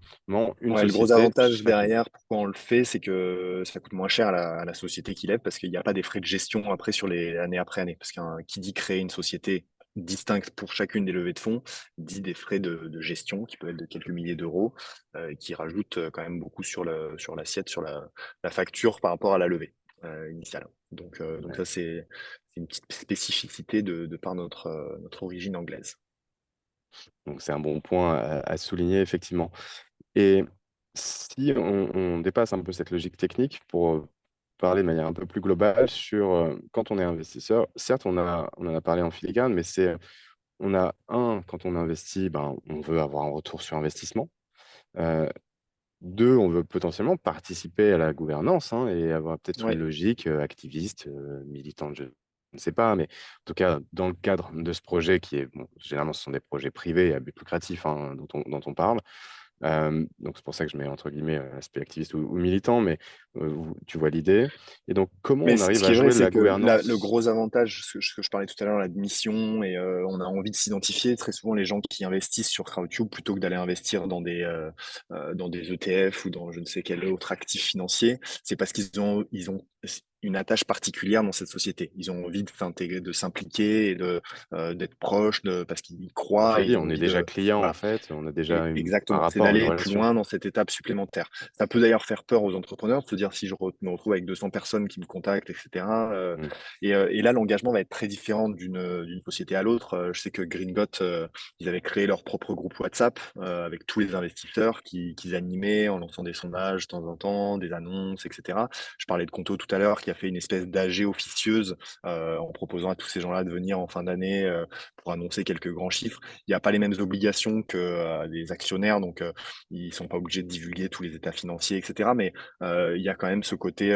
une Ouais, le gros société avantage chacune. derrière, pourquoi on le fait, c'est que ça coûte moins cher à la société qui lève parce qu'il n'y a pas des frais de gestion après sur les années après année. Parce qu'un qui dit créer une société distincte pour chacune des levées de fonds, dit des frais de gestion qui peuvent être de quelques milliers d'euros, et qui rajoutent quand même beaucoup sur l'assiette, sur la facture par rapport à la levée initiale. Donc Ouais. ça, c'est une petite spécificité de par notre origine anglaise. Donc c'est un bon point à souligner, effectivement. Et si on dépasse un peu cette logique technique pour parler de manière un peu plus globale sur quand on est investisseur, certes, on en a parlé en filigrane, mais on a quand on investit, ben, on veut avoir un retour sur investissement. Euh, Deux, on veut potentiellement participer à la gouvernance hein, et avoir peut-être une Ouais, logique activiste, militante, je ne sais pas, mais en tout cas, dans le cadre de ce projet qui est, bon, généralement, ce sont des projets privés à but lucratif hein, dont on parle. Donc, c'est pour ça que je mets entre guillemets aspect activiste ou militant, mais tu vois l'idée. Et donc, comment mais on ce arrive qui à est vrai, jouer c'est la que le gouvernance? gros avantage, ce que je parlais tout à l'heure, la mission, et on a envie de s'identifier. Très souvent, les gens qui investissent sur Crowdcube, plutôt que d'aller investir dans des ETF ou dans je ne sais quel autre actif financier, c'est parce ils ont une attache particulière dans cette société. Ils ont envie de s'intégrer, de s'impliquer et d'être proches, parce qu'ils y Comme tu croient l'as et dit, ils ont on est envie déjà de, client en voilà. fait, on a déjà un Exactement, c'est rapport, une d'aller plus relation. loin dans cette étape supplémentaire. Ça peut d'ailleurs faire peur aux entrepreneurs de se dire si me retrouve avec 200 personnes qui me contactent, etc. Mm. Et là, l'engagement va être très différent d'une société à l'autre. Je sais que Green Got, ils avaient créé leur propre groupe WhatsApp avec tous les investisseurs qu'ils animaient en lançant des sondages de temps en temps, des annonces, etc. Je parlais de Conto tout à l'heure qui a fait une espèce d'AG officieuse en proposant à tous ces gens-là de venir en fin d'année pour annoncer quelques grands chiffres. Il n'y a pas les mêmes obligations que les actionnaires, donc ils sont pas obligés de divulguer tous les états financiers, etc. Mais il y a quand même ce côté,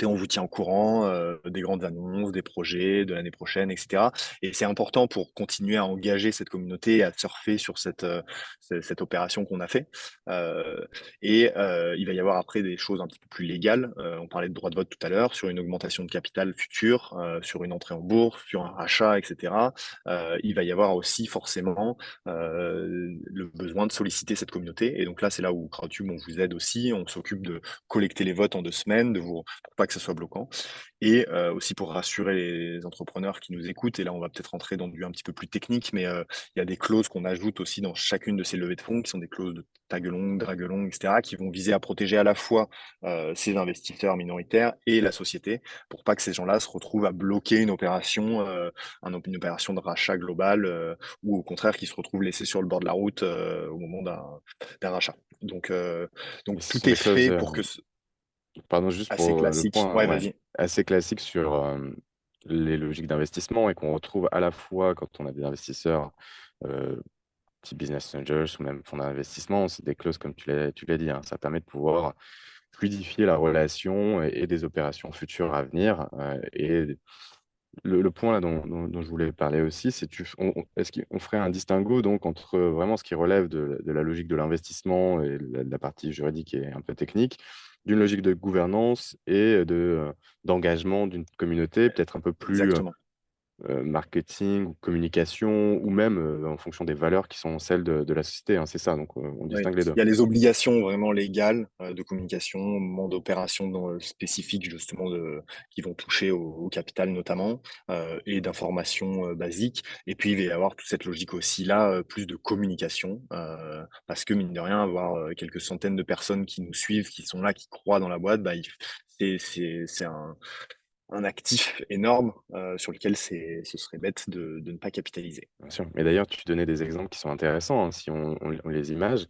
on vous tient au courant des grandes annonces, des projets de l'année prochaine, etc. Et c'est important pour continuer à engager cette communauté et à surfer sur cette opération qu'on a fait. Euh, il va y avoir après des choses un petit peu plus légales. On parlait de droit de vote tout à l'heure, sur une augmentation de capital future, sur une entrée en bourse, sur un rachat, etc. Il va y avoir aussi forcément le besoin de solliciter cette communauté. Et donc là, c'est là où Crowdtube, on vous aide aussi. On s'occupe de collecter les votes en 2 semaines, pour pas que ça soit bloquant. Et aussi pour rassurer les entrepreneurs qui nous écoutent, et là on va peut-être rentrer dans du un petit peu plus technique, mais il y a des clauses qu'on ajoute aussi dans chacune de ces levées de fonds, qui sont des clauses de tag along, drag along, etc., qui vont viser à protéger à la fois ces investisseurs minoritaires et la société, pour pas que ces gens-là se retrouvent à bloquer une opération de rachat global, ou au contraire qu'ils se retrouvent laissés sur le bord de la route au moment d'un rachat. Donc, euh, Et donc ce sont tout est des clauses, fait pour que pardon, juste assez pour le classique. point, Ouais, ouais, vas-y. assez classique sur les logiques d'investissement et qu'on retrouve à la fois quand on a des investisseurs euh, type business angels ou même fonds d'investissement. C'est des clauses, comme tu l'as dit, hein. Ça permet de pouvoir fluidifier la relation et des opérations futures à venir. Et le point là dont je voulais parler aussi, c'est est-ce qu'on ferait un distinguo donc entre vraiment ce qui relève de la logique de l'investissement et de la partie juridique et un peu technique, d'une logique de gouvernance et d'engagement d'une communauté, peut-être un peu plus Exactement. marketing ou communication, ou même en fonction des valeurs qui sont celles de la société, hein, c'est ça, donc on Oui. distingue les deux. Il y a les obligations vraiment légales de communication, au moment d'opérations spécifiques justement qui vont toucher au capital notamment, et d'informations basiques. Et puis il va y avoir toute cette logique aussi là, plus de communication, parce que mine de rien, avoir quelques centaines de personnes qui nous suivent, qui sont là, qui croient dans la boîte, bah, c'est un actif énorme sur lequel ce serait bête de ne pas capitaliser. Bien sûr. Mais d'ailleurs, tu donnais des exemples qui sont intéressants, hein, si on les image.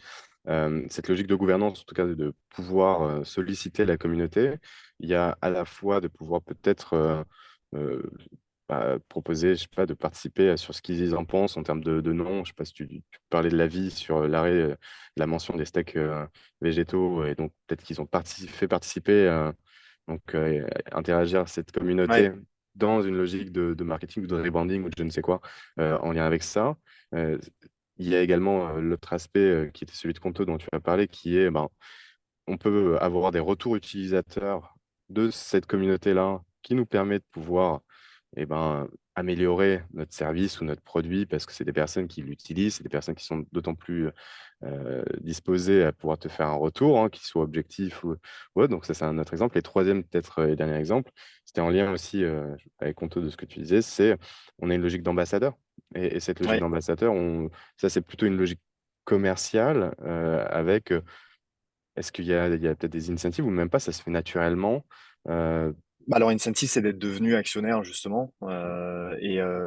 Cette logique de gouvernance, en tout cas de pouvoir solliciter la communauté, il y a à la fois de pouvoir peut-être euh, proposer, je sais pas, de participer sur ce qu'ils en pensent en termes de noms. Je sais pas si tu parlais de l'avis sur l'arrêt, la mention des steaks végétaux, et donc peut-être qu'ils ont fait participer, interagir cette Ouais, communauté dans une logique de marketing ou de rebranding ou de je ne sais quoi, en lien avec ça. Euh, il y a également l'autre aspect qui était celui de Conto dont tu as parlé, qui est, ben, on peut avoir des retours utilisateurs de cette communauté-là qui nous permet de pouvoir eh ben, améliorer notre service ou notre produit parce que c'est des personnes qui l'utilisent, c'est des personnes qui sont d'autant plus disposées à pouvoir te faire un retour, hein, qu'il soit objectif ou autre. Donc ça, c'est un autre exemple. Et troisième, peut-être, et dernier exemple, c'était en lien aussi avec Conto de ce que tu disais, c'est on a une logique d'ambassadeur. Et cette logique ouais. d'ambassadeur, ça, c'est plutôt une logique commerciale avec est-ce qu'il y a peut-être des incentives ou même pas, ça se fait naturellement. Euh, Bah alors, Incentive, c'est d'être devenu actionnaire, justement.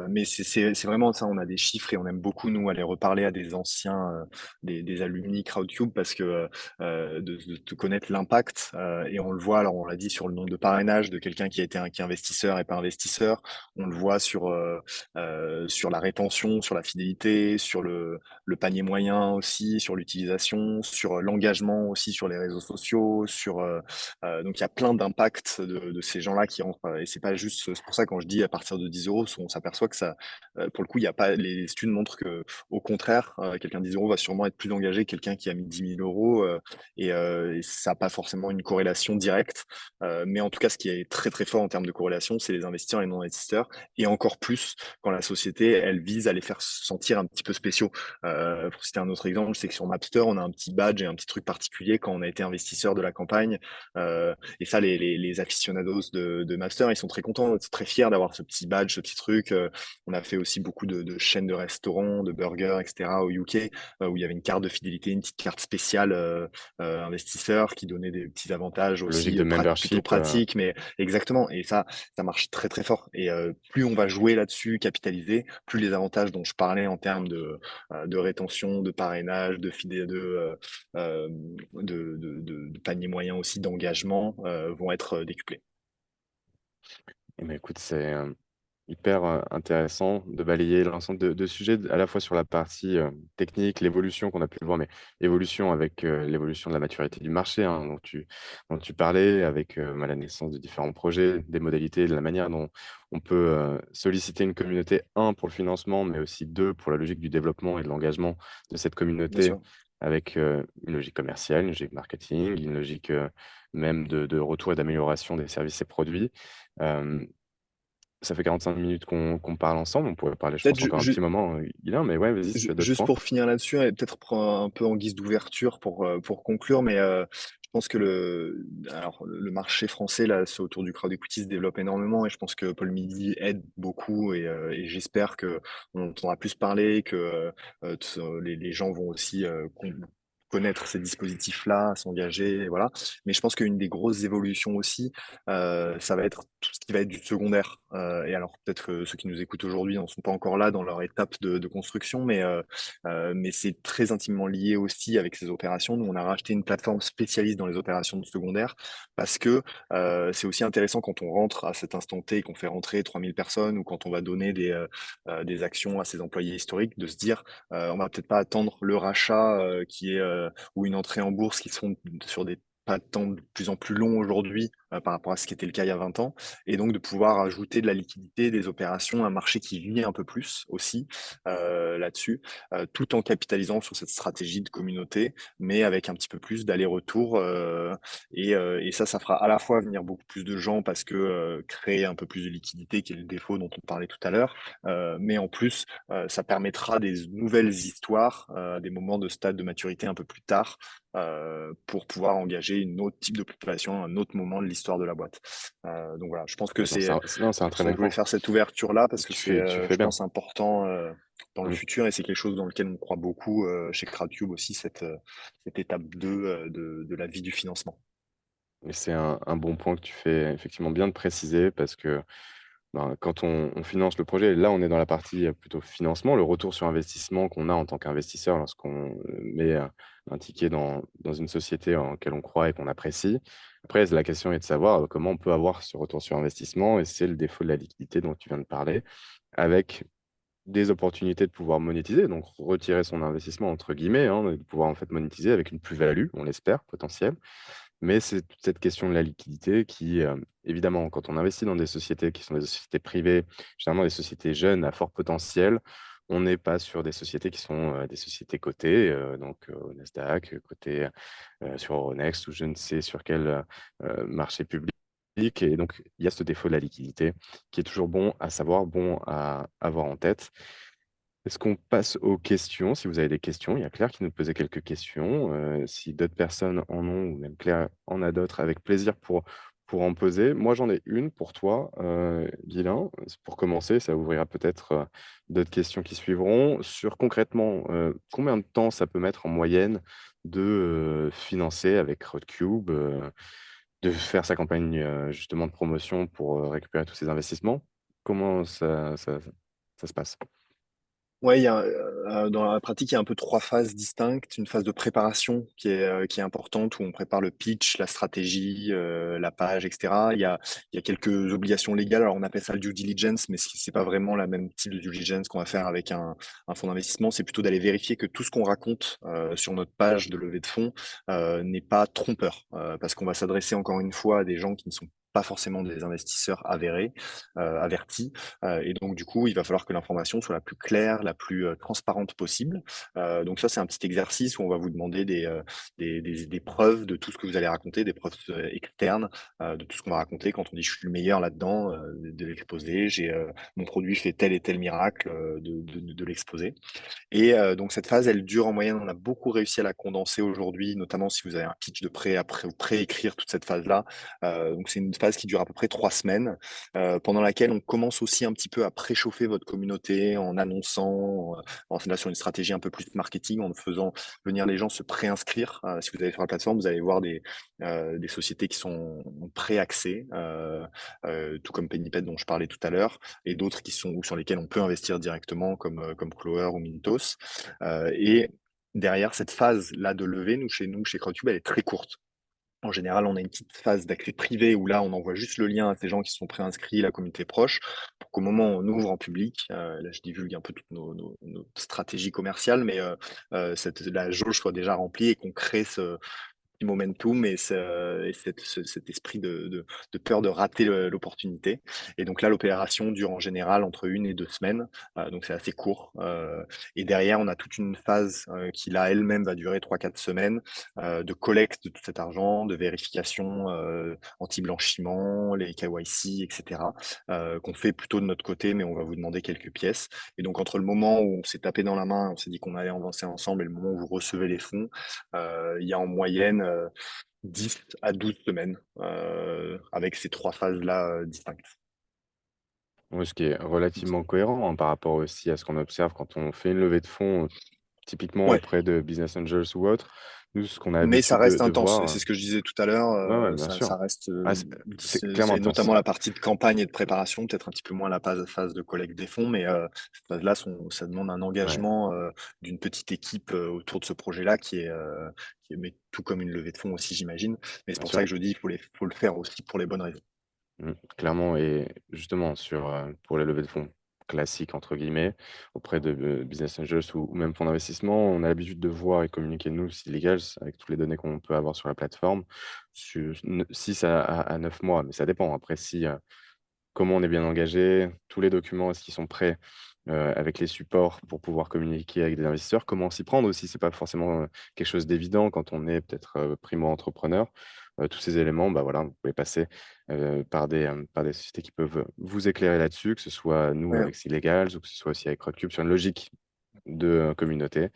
Mais c'est vraiment ça. On a des chiffres et on aime beaucoup, nous, aller reparler à des anciens, des alumni Crowdcube parce que de connaître l'impact. Et on le voit, alors on l'a dit sur le nombre de parrainages de quelqu'un qui est investisseur et pas investisseur. On le voit sur la rétention, sur la fidélité, sur le panier moyen aussi, sur l'utilisation, sur l'engagement aussi sur les réseaux sociaux, donc il y a plein d'impacts de ces gens-là qui rentrent. Et c'est pas juste, c'est pour ça quand je dis à partir de 10 euros, on s'aperçoit que ça, pour le coup, il y a pas, les études montrent que, au contraire, quelqu'un de 10 euros va sûrement être plus engagé que quelqu'un qui a mis 10 000 euros, et ça n'a pas forcément une corrélation directe. Mais en tout cas, ce qui est très très fort en termes de corrélation, c'est les investisseurs et les non-investisseurs, et encore plus quand la société, elle vise à les faire sentir un petit peu spéciaux. Pour citer un autre exemple, c'est que sur Mapster, on a un petit badge et un petit truc particulier quand on a été investisseur de la campagne. Et ça, les aficionados de Master, ils sont très contents, très fiers d'avoir ce petit badge, ce petit truc. On a fait aussi beaucoup de chaînes de restaurants, de burgers, etc. au UK, où il y avait une carte de fidélité, une petite carte spéciale investisseur qui donnait des petits avantages logique aussi de plutôt membership, pratiques, mais exactement. Et ça marche très très fort. Et plus on va jouer là-dessus, capitaliser, plus les avantages dont je parlais en termes de rétention, de parrainage, de panier moyen aussi, d'engagement, vont être décuplés. Eh ben, écoute, c'est hyper intéressant de balayer l'ensemble de sujets, à la fois sur la partie technique, l'évolution qu'on a pu voir, mais évolution avec l'évolution de la maturité du marché, hein, dont tu parlais, avec la naissance de différents projets, des modalités, de la manière dont on peut solliciter une communauté, un, pour le financement, mais aussi deux, pour la logique du développement et de l'engagement de cette Bien communauté, sûr. avec une logique commerciale, une logique marketing, une logique même de retour et d'amélioration des services et produits. Euh, Ça fait 45 minutes qu'on parle ensemble. On pourrait parler, je Peut-être pense, encore un petit moment, Guilain, mais ouais, vas-y, si tu as d'autres juste points. pour finir là-dessus et peut-être un peu en guise d'ouverture pour conclure, mais je pense que le marché français, là, c'est autour du crowd equity se développe énormément et je pense que Paul Midi aide beaucoup et j'espère que on entendra plus parler, que les gens vont aussi connaître ces dispositifs-là, s'engager, voilà. Mais je pense qu'une des grosses évolutions aussi, ça va être tout ce qui va être du secondaire. Et alors peut-être que ceux qui nous écoutent aujourd'hui n'en sont pas encore là dans leur étape de construction, mais c'est très intimement lié aussi avec ces opérations. Nous, on a racheté une plateforme spécialiste dans les opérations de secondaire parce que c'est aussi intéressant quand on rentre à cet instant T et qu'on fait rentrer 3000 personnes ou quand on va donner des actions à ses employés historiques, de se dire on va peut-être pas attendre le rachat ou une entrée en bourse qui sont sur des pas de temps de plus en plus long aujourd'hui par rapport à ce qui était le cas il y a 20 ans, et donc de pouvoir ajouter de la liquidité, des opérations, un marché qui vit un peu plus aussi là-dessus, tout en capitalisant sur cette stratégie de communauté, mais avec un petit peu plus d'aller-retour. Et ça fera à la fois venir beaucoup plus de gens parce que créer un peu plus de liquidité, qui est le défaut dont on parlait tout à l'heure, mais en plus, ça permettra des nouvelles histoires, des moments de stade de maturité un peu plus tard, pour pouvoir engager une autre type de population, un autre moment de l'histoire de la boîte. Donc voilà, je pense que Non, non, c'est c'est un pour très ça que bon je voulais point. faire cette ouverture-là, parce que c'est, Tu fais je bien. pense, important dans le Mm. futur, et c'est quelque chose dans lequel on croit beaucoup chez Crowdcube aussi, cette étape 2 de la vie du financement. Et c'est un bon point que tu fais effectivement bien de préciser parce que ben, quand on finance le projet, là, on est dans la partie plutôt financement, le retour sur investissement qu'on a en tant qu'investisseur lorsqu'on met un ticket dans une société en laquelle on croit et qu'on apprécie. Après, la question est de savoir comment on peut avoir ce retour sur investissement, et c'est le défaut de la liquidité dont tu viens de parler, avec des opportunités de pouvoir monétiser, donc retirer son investissement, entre guillemets, hein, de pouvoir en fait monétiser avec une plus-value, on l'espère, potentielle. Mais c'est toute cette question de la liquidité qui, évidemment, quand on investit dans des sociétés qui sont des sociétés privées, généralement des sociétés jeunes à fort potentiel, on n'est pas sur des sociétés qui sont des sociétés cotées, donc au Nasdaq, cotées sur Euronext ou je ne sais sur quel marché public. Et donc, il y a ce défaut de la liquidité qui est toujours bon à savoir, bon à avoir en tête. Est-ce qu'on passe aux questions? Si vous avez des questions, il y a Claire qui nous posait quelques questions. Si d'autres personnes en ont, ou même Claire en a d'autres, avec plaisir pour en poser. Moi, j'en ai une pour toi, Guilain. C'est pour commencer, ça ouvrira peut-être d'autres questions qui suivront. Sur concrètement, combien de temps ça peut mettre en moyenne de financer avec Roadcube, de faire sa campagne justement de promotion pour récupérer tous ces investissements? Comment ça se passe? Ouais, dans la pratique, il y a un peu 3 phases distinctes. Une phase de préparation qui est importante, où on prépare le pitch, la stratégie, la page, et cetera. Il y a quelques obligations légales. Alors, on appelle ça le due diligence, mais c'est pas vraiment la même type de due diligence qu'on va faire avec un fonds d'investissement. C'est plutôt d'aller vérifier que tout ce qu'on raconte sur notre page de levée de fonds n'est pas trompeur, parce qu'on va s'adresser encore une fois à des gens qui ne sont pas forcément des investisseurs avérés, avertis, et donc, du coup, il va falloir que l'information soit la plus claire, la plus transparente possible. Donc ça, c'est un petit exercice où on va vous demander des preuves de tout ce que vous allez raconter, des preuves externes de tout ce qu'on va raconter quand on dit je suis le meilleur là-dedans, de l'exposer, mon produit fait tel et tel miracle, de l'exposer. Et donc cette phase, elle dure en moyenne, on a beaucoup réussi à la condenser aujourd'hui, notamment si vous avez un pitch de prêt après ou pré-écrire toute cette phase-là. Donc c'est une phase qui dure à peu près 3 semaines, pendant laquelle on commence aussi un petit peu à préchauffer votre communauté en annonçant, là sur une stratégie un peu plus marketing, en faisant venir les gens se préinscrire. Si vous allez sur la plateforme, vous allez voir des sociétés qui sont en pré-accès, tout comme Pennypet dont je parlais tout à l'heure, et d'autres qui sont ou sur lesquels on peut investir directement, comme Clover ou Mintos. Et derrière cette phase-là de levée, chez Crowdcube, elle est très courte. En général, on a une petite phase d'accès privé où là, on envoie juste le lien à ces gens qui sont préinscrits, la communauté proche, pour qu'au moment où on ouvre en public, là je divulgue un peu toutes nos stratégies commerciales, mais la jauge soit déjà remplie et qu'on crée ce momentum et cet esprit de peur de rater l'opportunité. Et donc là, l'opération dure en général entre 1 et 2 semaines, donc c'est assez court. Et derrière, on a toute une phase qui là elle-même va durer 3 4 semaines de collecte de tout cet argent, de vérification anti-blanchiment, les KYC, etc. Qu'on fait plutôt de notre côté, mais on va vous demander quelques pièces. Et donc entre le moment où on s'est tapé dans la main, on s'est dit qu'on allait avancer ensemble, et le moment où vous recevez les fonds, il y a en moyenne 10 à 12 semaines avec ces 3 phases-là distinctes. Oui, ce qui est relativement cohérent hein, par rapport aussi à ce qu'on observe quand on fait une levée de fonds, typiquement Ouais, auprès de Business Angels ou autres. Nous, ce qu'on a mais ça l'habitude reste de intense, et voir. c'est ce que je disais tout à l'heure, Ouais, ouais, bien sûr. ça reste, Ah, c'est clairement c'est intense. notamment la partie de campagne et de préparation, peut-être un petit peu moins la phase de collecte des fonds, mais ces phases-là, ça demande un Ouais, engagement d'une petite équipe autour de ce projet-là mais tout comme une levée de fonds aussi, j'imagine. Mais c'est bien pour ça sûr. que je dis, faut le faire aussi pour les bonnes raisons. Clairement et justement pour les levées de fonds «classiques» entre guillemets, auprès de, business angels ou même fonds d'investissement, on a l'habitude de voir et communiquer nous, Illegals, avec toutes les données qu'on peut avoir sur la plateforme, sur 6 à 9 mois, mais ça dépend. Après si, comment on est bien engagé, tous les documents, est-ce qu'ils sont prêts, avec les supports pour pouvoir communiquer avec des investisseurs? Comment s'y prendre aussi? C'est pas forcément, quelque chose d'évident quand on est peut-être, primo-entrepreneur. Tous ces éléments, bah, voilà, vous pouvez passer, par des sociétés qui peuvent, vous éclairer là-dessus, que ce soit nous Ouais. avec Sealegals ou que ce soit aussi avec Rockcube sur une logique de, communauté.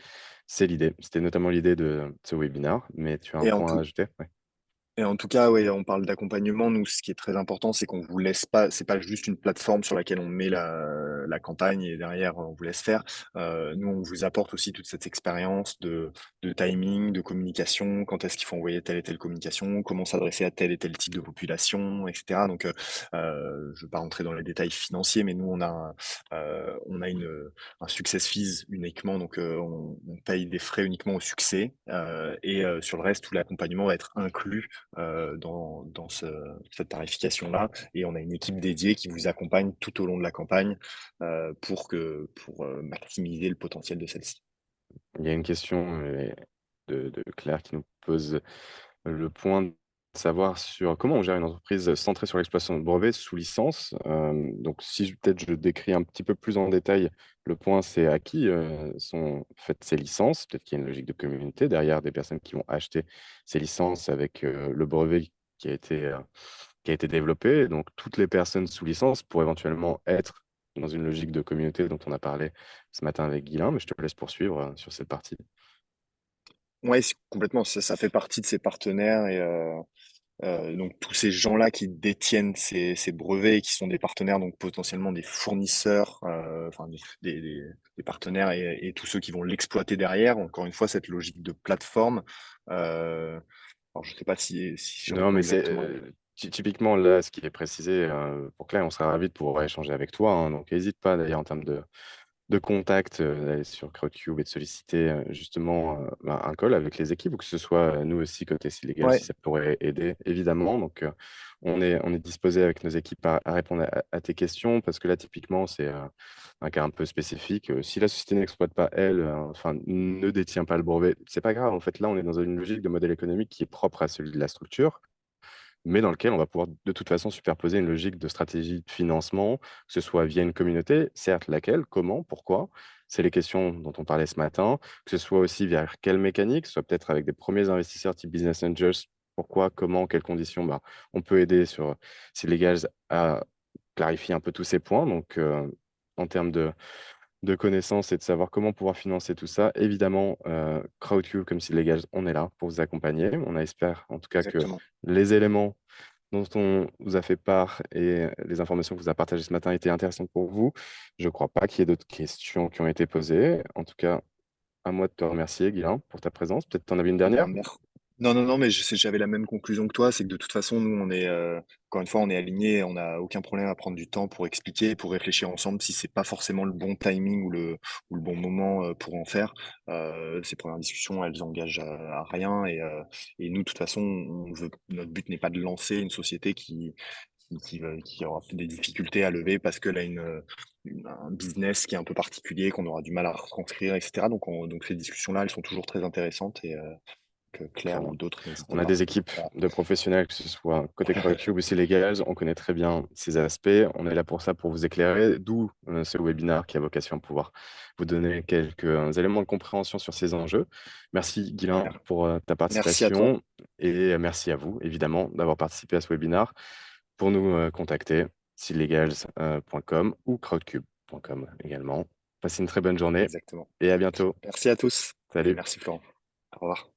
C'est l'idée. C'était notamment l'idée de ce webinaire, mais tu as un Et en point à tout, ajouter? Ouais. Et en tout cas, ouais, on parle d'accompagnement. Nous, ce qui est très important, c'est qu'on vous laisse pas, c'est pas juste une plateforme sur laquelle on met la campagne et derrière, on vous laisse faire. Nous, on vous apporte aussi toute cette expérience de timing, de communication, quand est-ce qu'il faut envoyer telle et telle communication, comment s'adresser à tel et tel type de population, etc. Donc, je vais pas rentrer dans les détails financiers, mais nous, on a un success fees uniquement, donc on paye des frais uniquement au succès, et sur le reste, tout l'accompagnement va être inclus dans cette tarification-là. Et on a une équipe dédiée qui vous accompagne tout au long de la campagne pour maximiser le potentiel de celle-ci. Il y a une question, de Claire qui nous pose le point de savoir sur comment on gère une entreprise centrée sur l'exploitation de brevets sous licence. Donc si peut-être je décris un petit peu plus en détail le point, c'est à qui, sont faites ces licences. Peut-être qu'il y a une logique de communauté derrière des personnes qui vont acheter ces licences avec, le brevet qui a été, heu, qui a été développé. Donc toutes les personnes sous licence pour éventuellement être dans une logique de communauté dont on a parlé ce matin avec Guilain, mais je te laisse poursuivre, sur cette partie. Ouais, complètement. Ça fait partie de ces partenaires et donc tous ces gens-là qui détiennent ces brevets et qui sont des partenaires, donc potentiellement des fournisseurs, enfin des partenaires et tous ceux qui vont l'exploiter derrière. Encore une fois, cette logique de plateforme. Alors je sais pas si je Non, réponds mais c'est, exactement. typiquement là, ce qui est précisé, pour Claire, on sera ravis de pouvoir échanger avec toi, hein, donc hésite pas d'ailleurs en termes de contact, d'aller sur Crowdcube et de solliciter, justement, bah, un call avec les équipes ou que ce soit, nous aussi côté Silegal Ouais, si ça pourrait aider évidemment. Donc, on est disposé avec nos équipes à répondre à tes questions parce que là typiquement c'est, un cas un peu spécifique. Si la société n'exploite pas elle, enfin ne détient pas le brevet, c'est pas grave en fait. Là, on est dans une logique de modèle économique qui est propre à celui de la structure mais dans lequel on va pouvoir de toute façon superposer une logique de stratégie de financement, que ce soit via une communauté, certes laquelle, comment, pourquoi, c'est les questions dont on parlait ce matin, que ce soit aussi via quelle mécanique, soit peut-être avec des premiers investisseurs type Business Angels, pourquoi, comment, quelles conditions, bah, on peut aider sur ces légales à clarifier un peu tous ces points. Donc, en termes de connaissances et de savoir comment pouvoir financer tout ça. Évidemment, Crowdcube comme Legals, on est là pour vous accompagner. On espère en tout cas que exactement. les éléments dont on vous a fait part et les informations que vous a partagées ce matin étaient intéressantes pour vous. Je ne crois pas qu'il y ait d'autres questions qui ont été posées. En tout cas, à moi de te remercier, Guilain, pour ta présence. Peut-être que tu en avais une Ben, dernière? Non, non, non, mais j'avais la même conclusion que toi, c'est que de toute façon, nous, encore une fois, on est alignés, on n'a aucun problème à prendre du temps pour expliquer, pour réfléchir ensemble si c'est pas forcément le bon timing ou le bon moment pour en faire. Ces premières discussions, elles engagent à rien et nous, de toute façon, notre but n'est pas de lancer une société qui aura des difficultés à lever parce qu'elle a un business qui est un peu particulier, qu'on aura du mal à retranscrire, etc. Donc ces discussions-là, elles sont toujours très intéressantes et que Très Claire bien. ou d'autres, n'hésitez On a pas. des équipes Voilà. de professionnels, que ce soit côté CrowdCube ou aussi Legals, on connaît très bien ces aspects. On est là pour ça, pour vous éclairer, d'où ce webinaire qui a vocation à pouvoir vous donner quelques éléments de compréhension sur ces enjeux. Merci Guilain Super. pour ta Merci à toi. participation et merci à vous, évidemment, d'avoir participé à ce webinaire. Pour nous contacter, silegals.com ou crowdcube.com également. Passez une très bonne journée Exactement. et à bientôt. Merci à tous et Salut. merci Florent. Au revoir.